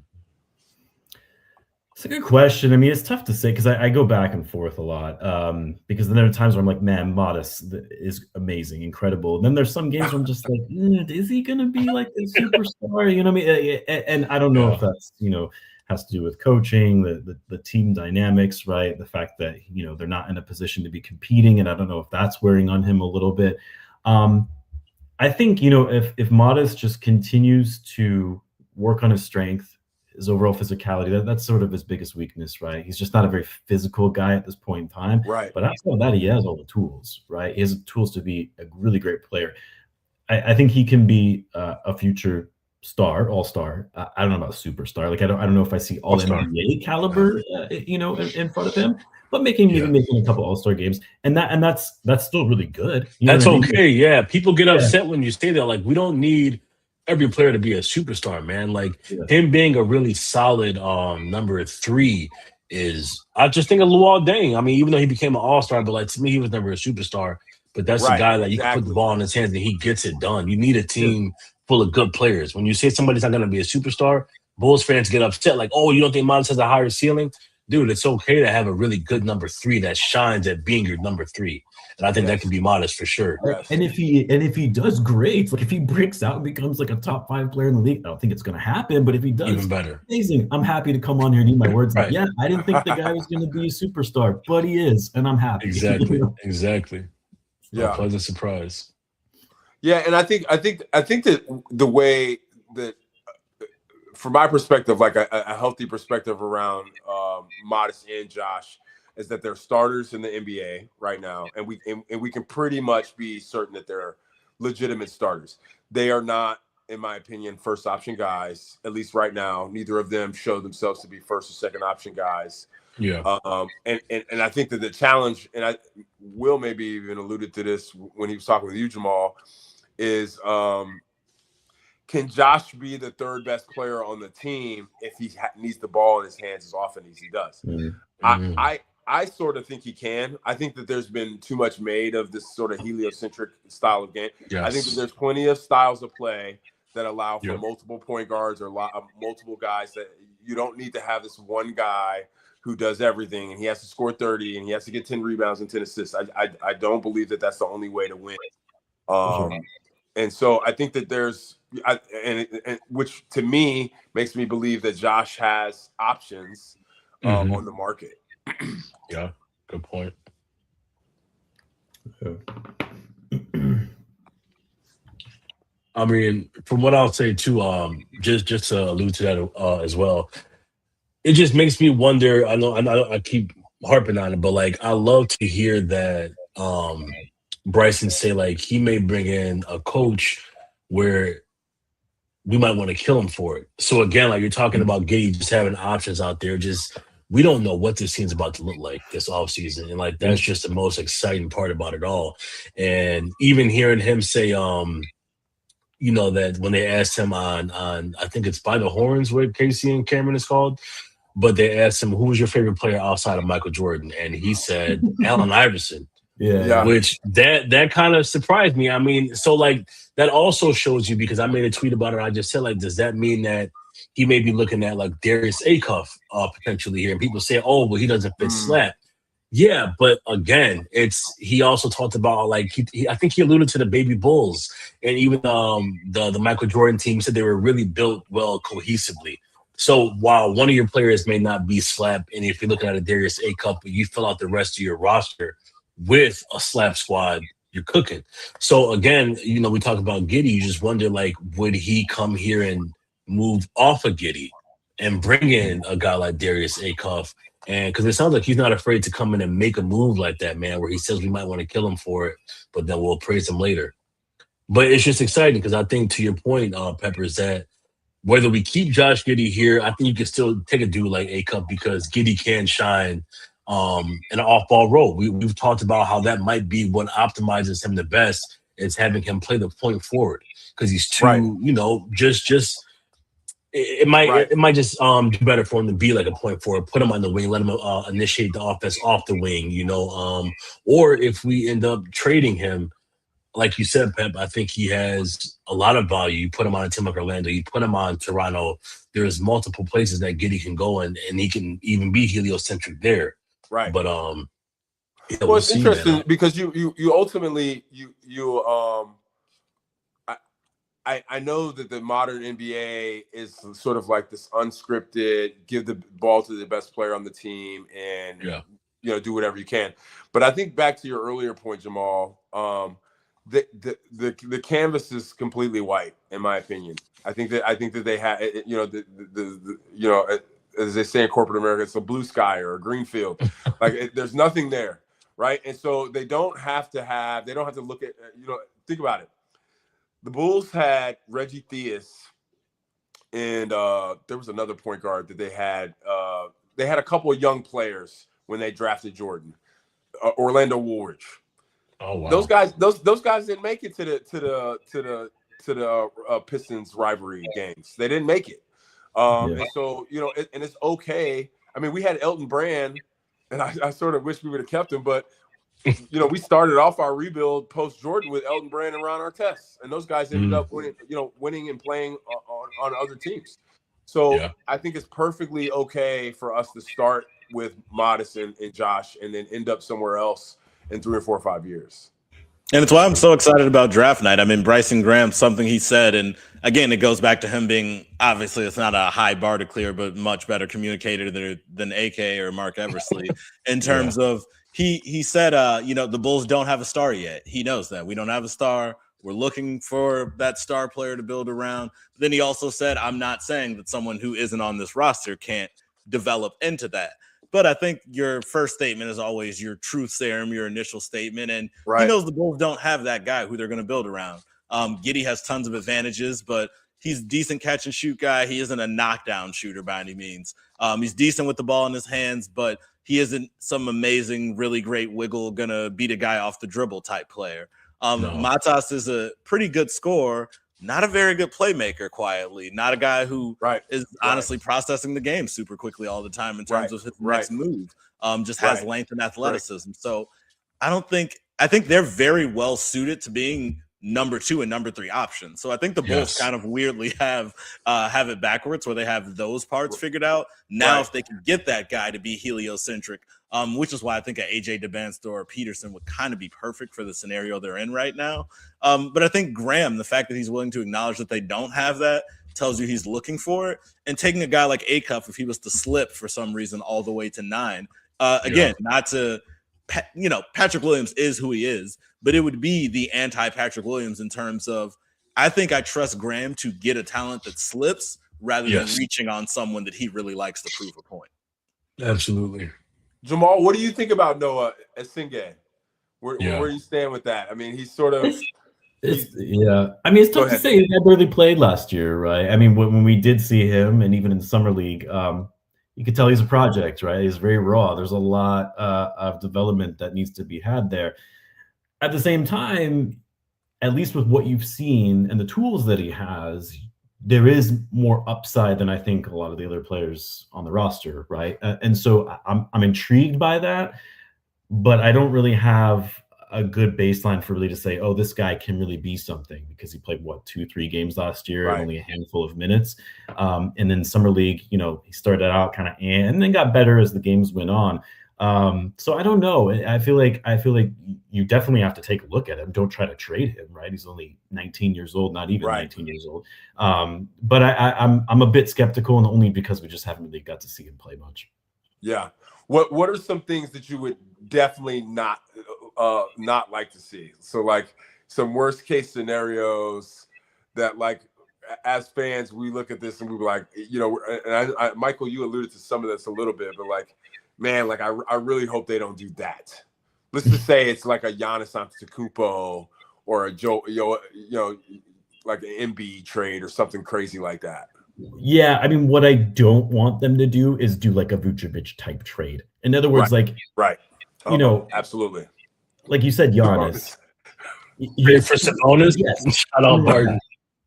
Speaker 5: It's a good question. I mean, it's tough to say because I go back and forth a lot, because then there are times where I'm like, man, Modest is amazing, incredible. And then there's some games where I'm just like, is he going to be like a superstar? You know what I mean? And I don't know if that's, you know, has to do with coaching, the team dynamics, right? The fact that, you know, they're not in a position to be competing, and I don't know if that's wearing on him a little bit. I think, you know, if Modest just continues to work on his strength, his overall physicality, that's sort of his biggest weakness, right? He's just not a very physical guy at this point in time.
Speaker 2: Right.
Speaker 5: But outside of that, he has all the tools, right? He has the tools to be a really great player. I think he can be a future star, all-star. I don't know about superstar. Like I don't know if I see all NBA caliber, you know, in front of him, but maybe making a couple all-star games, and that's still really good.
Speaker 1: That's okay. Yeah, people get upset when you say that. Like, we don't need every player to be a superstar, man. Like him being a really solid number 3 is. I just think of Luol Deng. I mean, even though he became an all-star, but like to me, he was never a superstar. But that's the guy that you can put the ball in his hands and he gets it done. You need a team full of good players. When you say somebody's not going to be a superstar, Bulls fans get upset. Like, oh, you don't think Modest has a higher ceiling? Dude, it's okay to have a really good number 3 that shines at being your number 3. And I think that can be Modest for sure.
Speaker 5: And if he does great, like if he breaks out and becomes like a top 5 player in the league, I don't think it's going to happen. But if he does,
Speaker 1: even better.
Speaker 5: Amazing. I'm happy to come on here and eat my words. Like, yeah, I didn't think the guy was going to be a superstar, but he is, and I'm happy.
Speaker 1: Exactly. Exactly.
Speaker 2: Yeah,
Speaker 1: a pleasant surprise.
Speaker 2: Yeah, and I think that the way that, from my perspective, like a healthy perspective around Modest and Josh, is that they're starters in the NBA right now, and we can pretty much be certain that they're legitimate starters. They are not, in my opinion, first option guys, at least right now. Neither of them show themselves to be first or second option guys.
Speaker 1: Yeah.
Speaker 2: And I think that the challenge, and Will maybe even alluded to this when he was talking with you, Jamaal, is can Josh be the third best player on the team if he needs the ball in his hands as often as he does? I sort of think he can. I think that there's been too much made of this sort of heliocentric style of game. Yes. I think that there's plenty of styles of play that allow for multiple point guards or multiple guys, that you don't need to have this one guy who does everything and he has to score 30 and he has to get 10 rebounds and 10 assists. I don't believe that that's the only way to win. And so I think that there's, which to me makes me believe that Josh has options on the market.
Speaker 1: Yeah, good point. I mean, from what I'll say too, just to allude to that as well, it just makes me wonder. I know I keep harping on it, but like I love to hear that Bryson say like he may bring in a coach where we might want to kill him for it. So again, like you're talking about Giddy just having options out there, just we don't know what this team's about to look like this offseason. And like that's just the most exciting part about it all. And even hearing him say, you know, that when they asked him on I think it's By the Horns where Casey and Cameron is called, but they asked him who was your favorite player outside of Michael Jordan, and he said Allen Iverson.
Speaker 5: Yeah.
Speaker 1: Which that kind of surprised me. I mean, so like that also shows you, because I made a tweet about it. I just said, like, does that mean that he may be looking at like Darius Acuff potentially here? And people say, oh, well, he doesn't fit Slap. Yeah, but again, he also talked about like I think he alluded to the baby Bulls, and even the Michael Jordan team said they were really built well cohesively. So while one of your players may not be Slap, and if you're looking at a Darius Acuff, but you fill out the rest of your roster with a slap squad, you're cooking. So again, you know, we talk about Giddy. You just wonder, like, would he come here and move off of Giddy and bring in a guy like Darius Acuff? And because it sounds like he's not afraid to come in and make a move like that, man, where he says we might want to kill him for it, but then we'll praise him later. But it's just exciting because I think, to your point, Peppers, that whether we keep Josh Giddy here, I think you can still take a dude like Acuff because Giddy can shine in an off-ball role. We've talked about how that might be what optimizes him the best, is having him play the point forward, because he's too, you know, it might just do better for him to be like a point forward. Put him on the wing, let him initiate the offense off the wing, you know. Or if we end up trading him, like you said, Pep, I think he has a lot of value. You put him on a team like Orlando, you put him on Toronto. There's multiple places that Giddy can go in, and he can even be heliocentric there.
Speaker 2: Right.
Speaker 1: But
Speaker 2: yeah, well, it's interesting because you ultimately I know that the modern NBA is sort of like this unscripted, give the ball to the best player on the team and you know, do whatever you can. But I think back to your earlier point, Jamaal, the canvas is completely white, in my opinion. I think that they have, you know, the you know, as they say in corporate America, it's a blue sky or a green field. Like there's nothing there, right? And so they don't have to look at, you know, think about it. The Bulls had Reggie Theus, and there was another point guard that they had. They had a couple of young players when they drafted Jordan, Orlando Woolridge. Oh wow! Those guys didn't make it to the Pistons rivalry games. They didn't make it. And so, you know, and it's okay. I mean, we had Elton Brand, and I sort of wish we would have kept him, but you know, we started off our rebuild post Jordan with Elton Brand and Ron Artest, and those guys ended up winning and playing on other teams. So I think it's perfectly okay for us to start with Madison and Josh, and then end up somewhere else in 3 or 4 or 5 years.
Speaker 3: And it's why I'm so excited about draft night. I mean, Bryson Graham, something he said, and again, it goes back to him being, obviously it's not a high bar to clear, but much better communicator than AK or Mark Eversley in terms of he said, you know, the Bulls don't have a star yet. He knows that. We don't have a star. We're looking for that star player to build around. But then he also said, I'm not saying that someone who isn't on this roster can't develop into that. But I think your first statement is always your truth serum, your initial statement. And he knows the Bulls don't have that guy who they're going to build around. Giddy has tons of advantages, but he's a decent catch and shoot guy. He isn't a knockdown shooter by any means. He's decent with the ball in his hands, but he isn't some amazing, really great wiggle, going to beat a guy off the dribble type player. Matas is a pretty good scorer, not a very good playmaker quietly, not a guy who is honestly processing the game super quickly all the time in terms of his next move. Just has length and athleticism. So I think they're very well suited to being number 2 and number 3 options. So I think the Bulls kind of weirdly have it backwards, where they have those parts figured out. Now, if they can get that guy to be heliocentric, which is why I think an AJ DeBanster or Peterson would kind of be perfect for the scenario they're in right now. But I think Graham, the fact that he's willing to acknowledge that they don't have that, tells you he's looking for it. And taking a guy like Acuff, if he was to slip for some reason all the way to 9, again, not to, you know, Patrick Williams is who he is, but it would be the anti-Patrick Williams in terms of, I think I trust Graham to get a talent that slips rather than reaching on someone that he really likes to prove a point.
Speaker 1: Absolutely.
Speaker 2: Jamaal, what do you think about Noah Esingeh? Where do you stand with that? I mean, he's sort of
Speaker 5: Yeah, I mean, it's
Speaker 2: Go
Speaker 5: tough to
Speaker 2: ahead.
Speaker 5: say. He barely played last year, right? I mean, when we did see him, and even in summer league, you could tell he's a project, right? He's very raw. There's a lot of development that needs to be had there. At the same time, at least with what you've seen and the tools that he has, there is more upside than I think a lot of the other players on the roster, right? And so I'm intrigued by that, but I don't really have a good baseline for really to say, oh, this guy can really be something, because he played what 2-3 games last year and
Speaker 2: Right.
Speaker 5: only a handful of minutes. And then summer league, you know, he started out kind of and then got better as the games went on. So I don't know. I feel like you definitely have to take a look at him. Don't try to trade him, right? He's only 19 years old, not even
Speaker 2: Right.
Speaker 5: 19 years old. But I'm a bit skeptical, and only because we just haven't really got to see him play much.
Speaker 2: Yeah. What are some things that you would definitely not like to see? So like some worst case scenarios that, like, as fans we look at this and we were like, you know, and I Michael, you alluded to some of this a little bit, but like, man, like I really hope they don't do that. Let's just say it's like a Giannis Antetokounmpo or a Joe, you know, like an Embiid trade or something crazy like that.
Speaker 5: Yeah, I mean, what I don't want them to do is do like a Vucevic type trade. In other words,
Speaker 2: Right.
Speaker 5: like,
Speaker 2: Right.
Speaker 5: you know,
Speaker 2: absolutely.
Speaker 5: like you said, Giannis.
Speaker 1: Trade for Sabonis.
Speaker 5: Yes.
Speaker 1: Shout out Barton.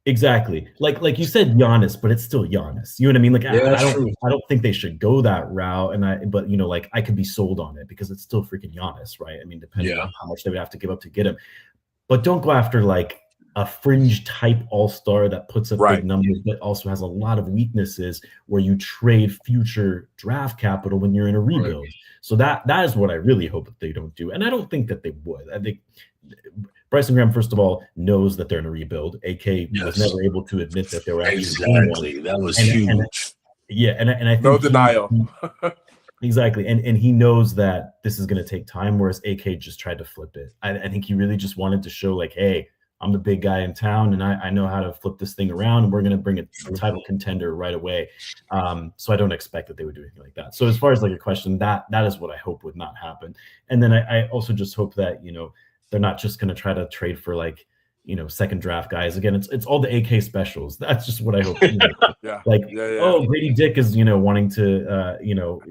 Speaker 5: Exactly. Like you said, Giannis, but it's still Giannis. You know what I mean? Like,
Speaker 1: Yeah,
Speaker 5: I don't think they should go that route. But you know, like, I could be sold on it because it's still freaking Giannis, right? I mean, depending on how much they would have to give up to get him. But don't go after like a fringe type all-star that puts up big numbers, but also has a lot of weaknesses, where you trade future draft capital when you're in a rebuild. Right. So that is what I really hope that they don't do. And I don't think that they would. I think Bryson Graham, first of all, knows that they're in a rebuild. AK was never able to admit that they were actually
Speaker 1: exactly. That was huge.
Speaker 5: And I think
Speaker 2: no denial.
Speaker 5: Exactly. And he knows that this is going to take time, whereas AK just tried to flip it. I think he really just wanted to show like, hey, I'm the big guy in town, and I know how to flip this thing around, and we're going to bring a title contender right away. So I don't expect that they would do anything like that. So as far as like a question, that is what I hope would not happen. And then I also just hope that, you know, they're not just going to try to trade for like, you know, second draft guys. Again, it's all the AK specials. That's just what I hope. You know, oh, Grady Dick is, you know, wanting to, you know,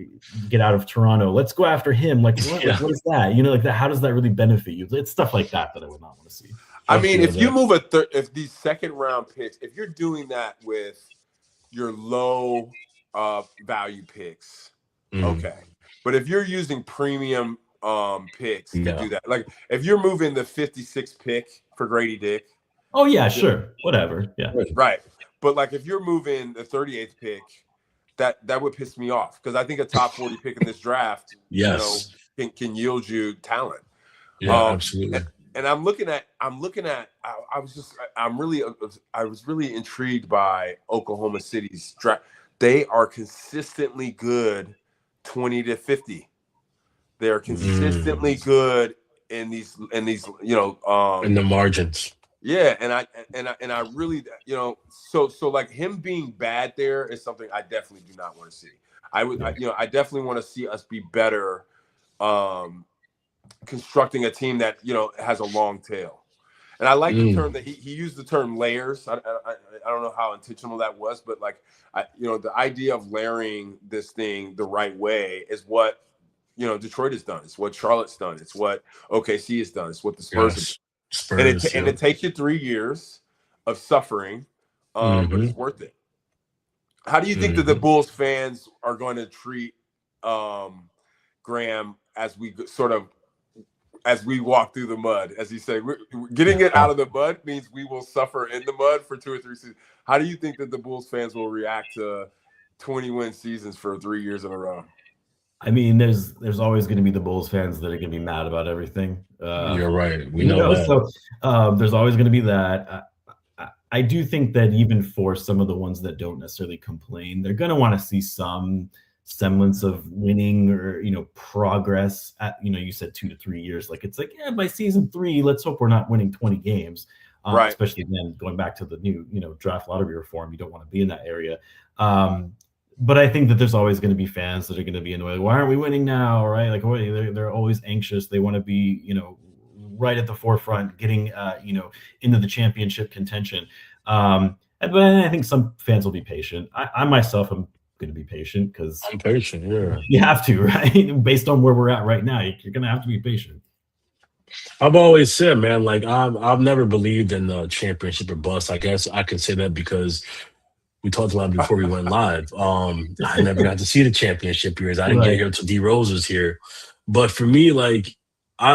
Speaker 5: get out of Toronto. Let's go after him. Like, what is that? You know, like that. How does that really benefit you? It's stuff like that I would not want to see.
Speaker 2: I mean, if you move if these second round picks, if you're doing that with your low value picks, okay. But if you're using premium picks to do that, like if you're moving the 56th pick for Grady Dick.
Speaker 5: Oh yeah, sure. Whatever. Yeah.
Speaker 2: Right. But like if you're moving the 38th pick, that would piss me off, because I think a top 40 pick in this draft, you know, can yield you talent.
Speaker 1: Yeah, absolutely.
Speaker 2: And I was really intrigued by Oklahoma City's draft. They are consistently good 20 to 50. They are consistently good in these, you know,
Speaker 1: in the margins.
Speaker 2: Yeah, and I really, you know, so like him being bad there is something I definitely do not want to see. I definitely want to see us be better constructing a team that, you know, has a long tail. And I like the term that he used, the term layers. I don't know how intentional that was, but like, you know, the idea of layering this thing the right way is what, you know, Detroit has done. It's what Charlotte's done. It's what OKC has done. It's what the Spurs have done. And it takes you 3 years of suffering, but it's worth it. How do you think that the Bulls fans are going to treat Graham as we walk through the mud? As you say, we're getting it out of the mud means we will suffer in the mud for 2 or 3 seasons. How do you think that the Bulls fans will react to 20-win seasons for 3 years in a row?
Speaker 5: I mean, there's always going to be the Bulls fans that are going to be mad about everything.
Speaker 1: You're right. We know that.
Speaker 5: So there's always going to be that. I do think that even for some of the ones that don't necessarily complain, they're going to want to see some semblance of winning, or, you know, progress at, you know, you said 2 to 3 years. Like, it's like, yeah, by season 3, let's hope we're not winning 20 games. Right. Especially then going back to the new, you know, draft lottery reform, you don't want to be in that area. But I think that there's always going to be fans that are going to be annoyed. Why aren't we winning now? Right? Like, they're always anxious. They want to be, you know, right at the forefront, getting into the championship contention. But I think some fans will be patient. I myself am going to be patient because
Speaker 1: I'm patient. Yeah,
Speaker 5: you have to, right? Based on where we're at right now, you're going to have to be patient.
Speaker 1: I've always said, man, like I've never believed in the championship or bust. I guess I can say that because we talked about it before we went live. I never got to see the championship years. I didn't get here until D Rose was here. But for me, like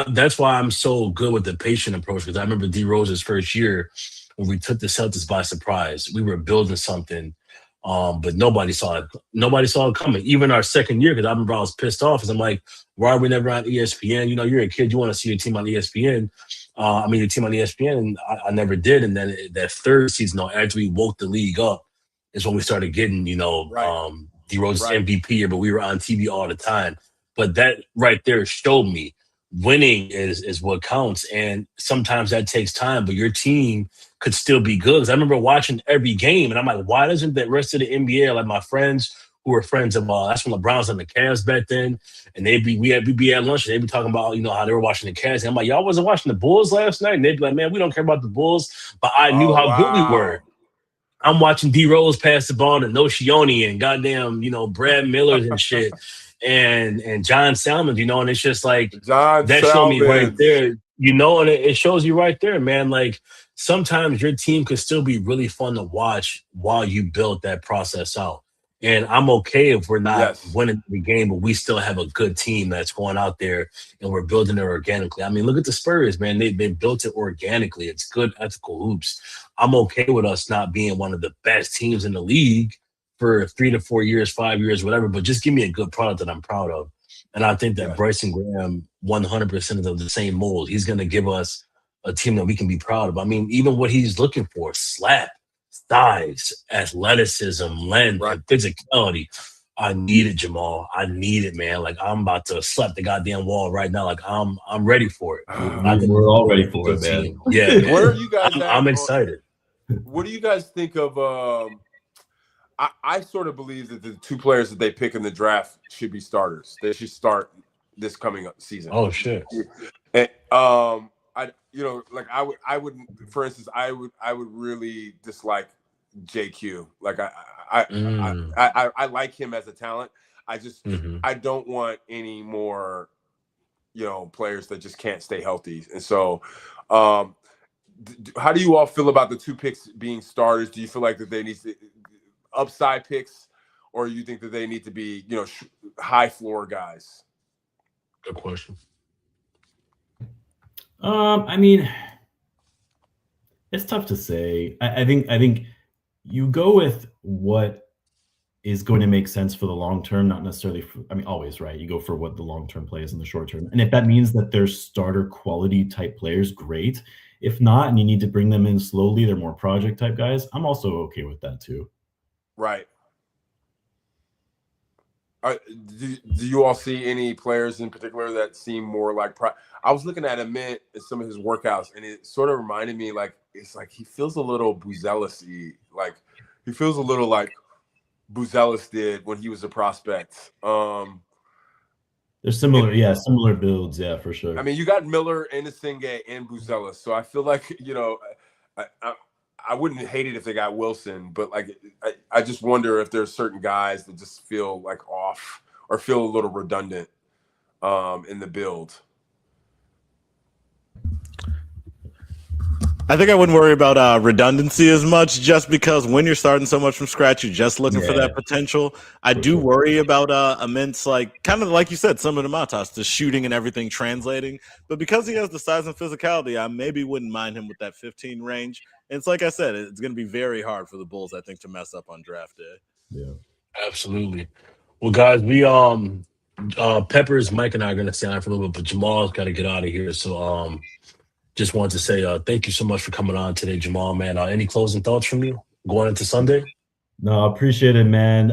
Speaker 1: that's why I'm so good with the patient approach, because I remember D Rose's first year when we took the Celtics by surprise. We were building something, but nobody saw it. Nobody saw it coming. Even our second year, because I remember I was pissed off because I'm like, why are we never on ESPN? You know, you're a kid, you want to see your team on ESPN. Your team on ESPN, and I never did. And then that third season, after we woke the league up, is when we started getting, D Rose's MVP year, but we were on TV all the time. But that right there showed me winning is what counts. And sometimes that takes time, but your team could still be good. Because I remember watching every game, and I'm like, why doesn't the rest of the NBA, like my friends who were friends of, that's when LeBron was on the Cavs back then, and we'd be at lunch, and they'd be talking about, how they were watching the Cavs. And I'm like, y'all wasn't watching the Bulls last night? And they'd be like, man, we don't care about the Bulls. But I knew how good we were. I'm watching D Rose pass the ball to Nocioni and goddamn, Brad Millers and shit, and John Salmons, and it's just like showed me right there, and it shows you right there, man. Like sometimes your team could still be really fun to watch while you build that process out. And I'm okay if we're not winning the game, but we still have a good team that's going out there and we're building it organically. I mean, look at the Spurs, man. They've been built it organically. It's good, ethical hoops. I'm okay with us not being one of the best teams in the league for 3 to 4 years, 5 years, whatever, but just give me a good product that I'm proud of. And I think that Bryson Graham, 100% of the same mold. He's going to give us a team that we can be proud of. I mean, even what he's looking for, slap, size, athleticism, length, and physicality. I need it, Jamaal. I need it, man. Like I'm about to slap the goddamn wall right now. Like I'm ready for it.
Speaker 5: We're all ready for it, man.
Speaker 1: Yeah, man.
Speaker 2: Where are you guys?
Speaker 1: I'm excited.
Speaker 2: What do you guys think of? I sort of believe that the 2 players that they pick in the draft should be starters. They should start this coming up season.
Speaker 1: Oh shit.
Speaker 2: And, I would, for instance, I would really dislike JQ. Like I like him as a talent. I just I don't want any more, players that just can't stay healthy. And so, how do you all feel about the 2 picks being starters? Do you feel like that they need to upside picks, or you think that they need to be, high floor guys?
Speaker 1: Good question.
Speaker 5: I mean, it's tough to say. I think you go with what is going to make sense for the long term, not necessarily always, right? You go for what the long term plays in the short term. And if that means that they're starter quality type players, great. If not, and you need to bring them in slowly, they're more project type guys, I'm also okay with that too.
Speaker 2: Right. Do you all see any players in particular that seem more like I was looking at Amit and some of his workouts, and it sort of reminded me it's like he feels a little Buzelis-y. Like he feels a little like Buzelis did when he was a prospect.
Speaker 5: They're similar, similar builds, for sure.
Speaker 2: I mean, you got Miller, Inasinghe, and Buzelis, so I feel like I wouldn't hate it if they got Wilson, but I just wonder if there's certain guys that just feel like off or feel a little redundant in the build.
Speaker 3: I think I wouldn't worry about redundancy as much, just because when you're starting so much from scratch, you're just looking for that potential. I do worry about immense, kind of like you said, some of the Matas, the shooting and everything translating. But because he has the size and physicality, I maybe wouldn't mind him with that 15 range. And it's like I said, it's going to be very hard for the Bulls, I think, to mess up on draft day.
Speaker 1: Yeah, absolutely. Well, guys, we Peppers, Mike, and I are going to stay on for a little bit, but Jamal's got to get out of here. So just wanted to say thank you so much for coming on today, Jamaal, man. Any closing thoughts from you going into Sunday?
Speaker 5: No, I appreciate it, man.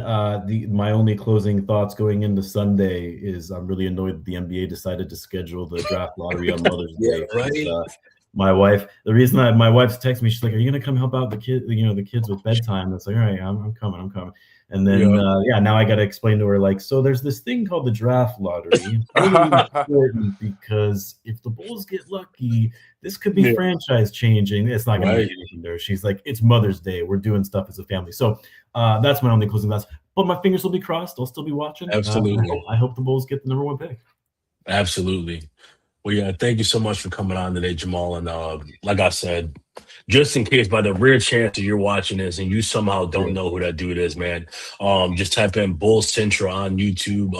Speaker 5: My only closing thoughts going into Sunday is I'm really annoyed that the NBA decided to schedule the draft lottery on Mother's Day.
Speaker 1: Right.
Speaker 5: my wife. The reason that my wife's texting me, she's like, "Are you gonna come help out the kid? The kids with bedtime?" It's like, "All right, I'm coming." And then now I got to explain to her like, so there's this thing called the draft lottery. It's really important because if the Bulls get lucky, this could be franchise changing. It's not going to be anything there. She's like, it's Mother's Day. We're doing stuff as a family. So that's my only closing thoughts. But my fingers will be crossed. I'll still be watching.
Speaker 1: Absolutely.
Speaker 5: I hope the Bulls get the number 1 pick.
Speaker 1: Absolutely. Well, yeah, thank you so much for coming on today, Jamaal. And like I said, just in case by the rare chance that you're watching this and you somehow don't know who that dude is, man, just type in Bulls Central on YouTube,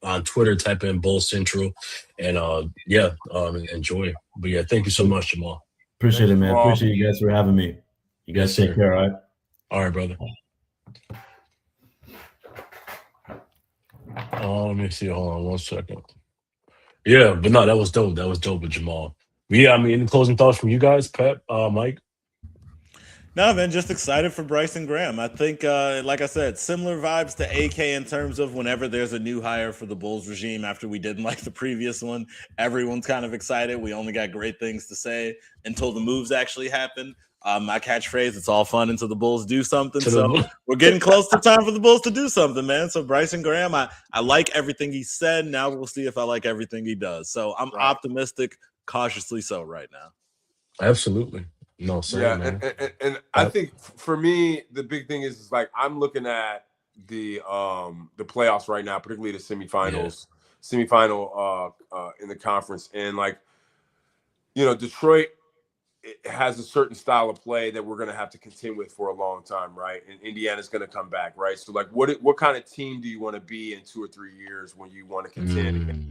Speaker 1: on Twitter, type in Bulls Central, and enjoy. But yeah, thank you so much, Jamaal.
Speaker 5: Appreciate it, man. Appreciate you guys for having me. You guys take care, all right?
Speaker 1: All right, brother. Let me see. Hold on 1 second. Yeah, but no, that was dope. That was dope with Jamaal. But yeah, I mean, any closing thoughts from you guys, Pep, Mike?
Speaker 3: No, man, just excited for Bryson Graham. I think, like I said, similar vibes to AK in terms of whenever there's a new hire for the Bulls regime after we didn't like the previous one, everyone's kind of excited. We only got great things to say until the moves actually happen. My catchphrase, it's all fun until the Bulls do something. So we're getting close to time for the Bulls to do something, man. So Bryson Graham, I like everything he said. Now we'll see if I like everything he does. So I'm optimistic, cautiously so right now.
Speaker 1: Absolutely. No, same, man.
Speaker 2: And I think for me, the big thing is like I'm looking at the playoffs right now, particularly the semifinal in the conference. And like, Detroit, it has a certain style of play that we're going to have to contend with for a long time, right? And Indiana's going to come back, right? So, like, what kind of team do you want to be in 2 or 3 years when you want to contend against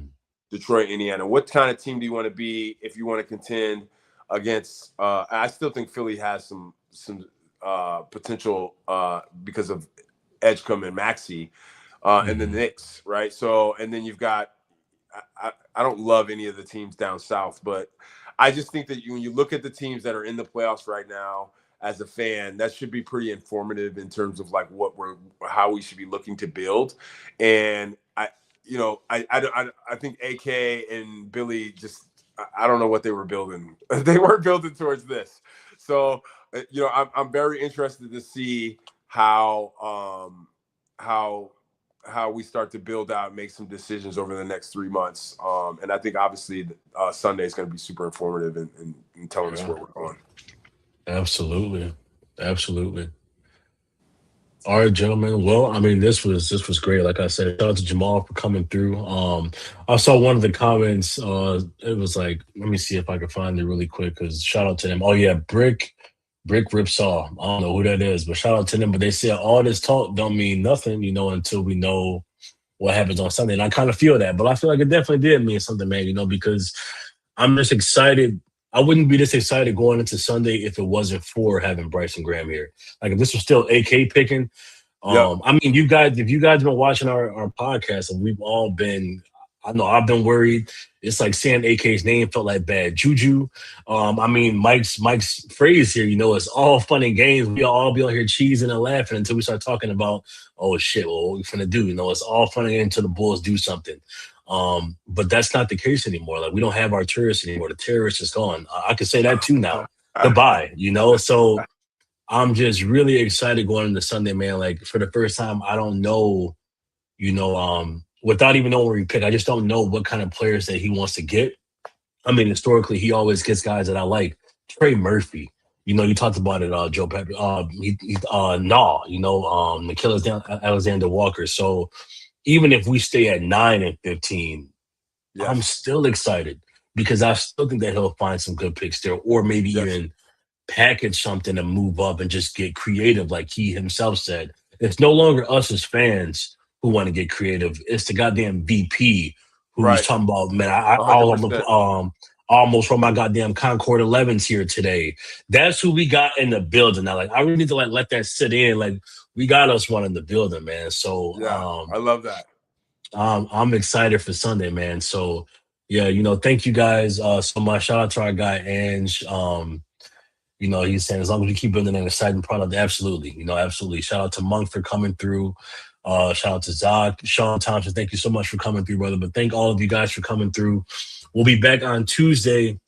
Speaker 2: Detroit, Indiana? What kind of team do you want to be if you want to contend against? I still think Philly has some potential because of Edgecombe and Maxey, and the Knicks, right? So, and then you've got I don't love any of the teams down south, but I just think that when you look at the teams that are in the playoffs right now, as a fan, that should be pretty informative in terms of like how we should be looking to build. And I think AK and Billy I don't know what they were building. They weren't building towards this. So I'm very interested to see how we start to build out and make some decisions over the next 3 months. And I think obviously Sunday is going to be super informative in telling us where we're going.
Speaker 1: Absolutely. Absolutely. All right, gentlemen. Well, I mean, this was great. Like I said, shout out to Jamaal for coming through. I saw one of the comments. It was like, let me see if I can find it really quick because shout out to them. Oh yeah, Brick Ripsaw. I don't know who that is, but shout out to them. But they said all this talk don't mean nothing, until we know what happens on Sunday. And I kind of feel that, but I feel like it definitely did mean something, man, because I'm just excited. I wouldn't be this excited going into Sunday if it wasn't for having Bryson Graham here. Like if this was still AK picking. I mean, if you guys have been watching our podcast, and we've all been, I know I've been worried. It's like saying AK's name felt like bad juju. I mean, Mike's phrase here, it's all fun and games. We all be out here cheesing and laughing until we start talking about, oh shit, well, what we finna do? It's all fun and games until the Bulls do something. But that's not the case anymore. Like we don't have our terrorists anymore. The terrorist is gone. I can say that too now. Goodbye. So I'm just really excited going into Sunday, man. Like for the first time, I don't know, without even knowing where he picked, I just don't know what kind of players that he wants to get. I mean, historically, he always gets guys that I like. Trey Murphy, you talked about it, Joe Pepper. Nikhil Alexander Walker. So even if we stay at 9 and 15, I'm still excited because I still think that he'll find some good picks there, or maybe even package something to move up and just get creative, like he himself said. It's no longer us as fans who want to get creative. It's the goddamn VP who's talking about, man, I almost from my goddamn Concord 11s here today. That's who we got in the building now. Like, I really need to let that sit in. Like, we got us one in the building, man. So
Speaker 2: I love that.
Speaker 1: I'm excited for Sunday, man. So yeah, thank you guys so much. Shout out to our guy Ange. He's saying as long as we keep building an exciting product, absolutely. Absolutely. Shout out to Monk for coming through. Shout out to Zach, Sean Thompson. Thank you so much for coming through, brother. But thank all of you guys for coming through. We'll be back on Tuesday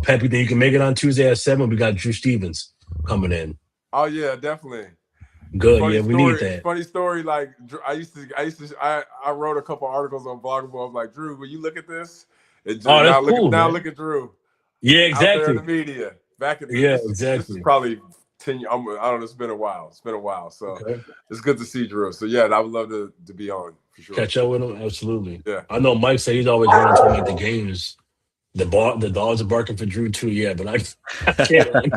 Speaker 1: Peppy, think you can make it on Tuesday at 7? We got Drew Stevens coming in.
Speaker 2: Oh yeah, definitely.
Speaker 1: Good.
Speaker 2: Funny
Speaker 1: Yeah, we
Speaker 2: story,
Speaker 1: need that.
Speaker 2: Funny story. Like I wrote a couple articles on Bloggable. I'm like, Drew, will you look at this? And
Speaker 1: Oh, that's
Speaker 2: now
Speaker 1: cool, man.
Speaker 2: look at Drew.
Speaker 1: Yeah,
Speaker 2: Out there
Speaker 1: exactly.
Speaker 2: in the media. Back in this is
Speaker 1: exactly.
Speaker 2: probably 10 years. I don't know. It's been a while. So
Speaker 1: Okay.
Speaker 2: it's good to see Drew. So yeah, I would love to be on for sure.
Speaker 1: Catch up with him, absolutely.
Speaker 2: Yeah.
Speaker 1: I know Mike said he's always running to like the games. The dogs are barking for Drew too. Yeah, but I can't.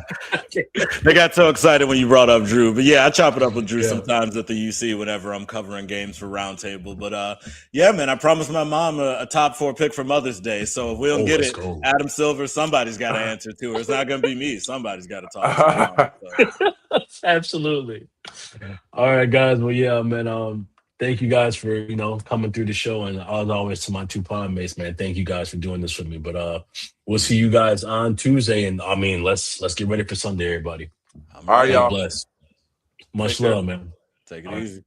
Speaker 3: They got so excited when you brought up Drew. But yeah, I chop it up with Drew sometimes at the UC whenever I'm covering games for Roundtable. But yeah, man, I promised my mom a top 4 pick for Mother's Day. So if we don't get it, Adam Silver, somebody's got to answer to her. It's not going to be me. Somebody's got to talk to her mom, so.
Speaker 1: Absolutely. All right, guys. Well, yeah, man. Thank you guys for coming through the show, and as always to my 2 pod mates, man. Thank you guys for doing this for me. But we'll see you guys on Tuesday, and I mean, let's get ready for Sunday, everybody.
Speaker 2: All right, y'all.
Speaker 1: Bless. Much love, man.
Speaker 3: Take it easy.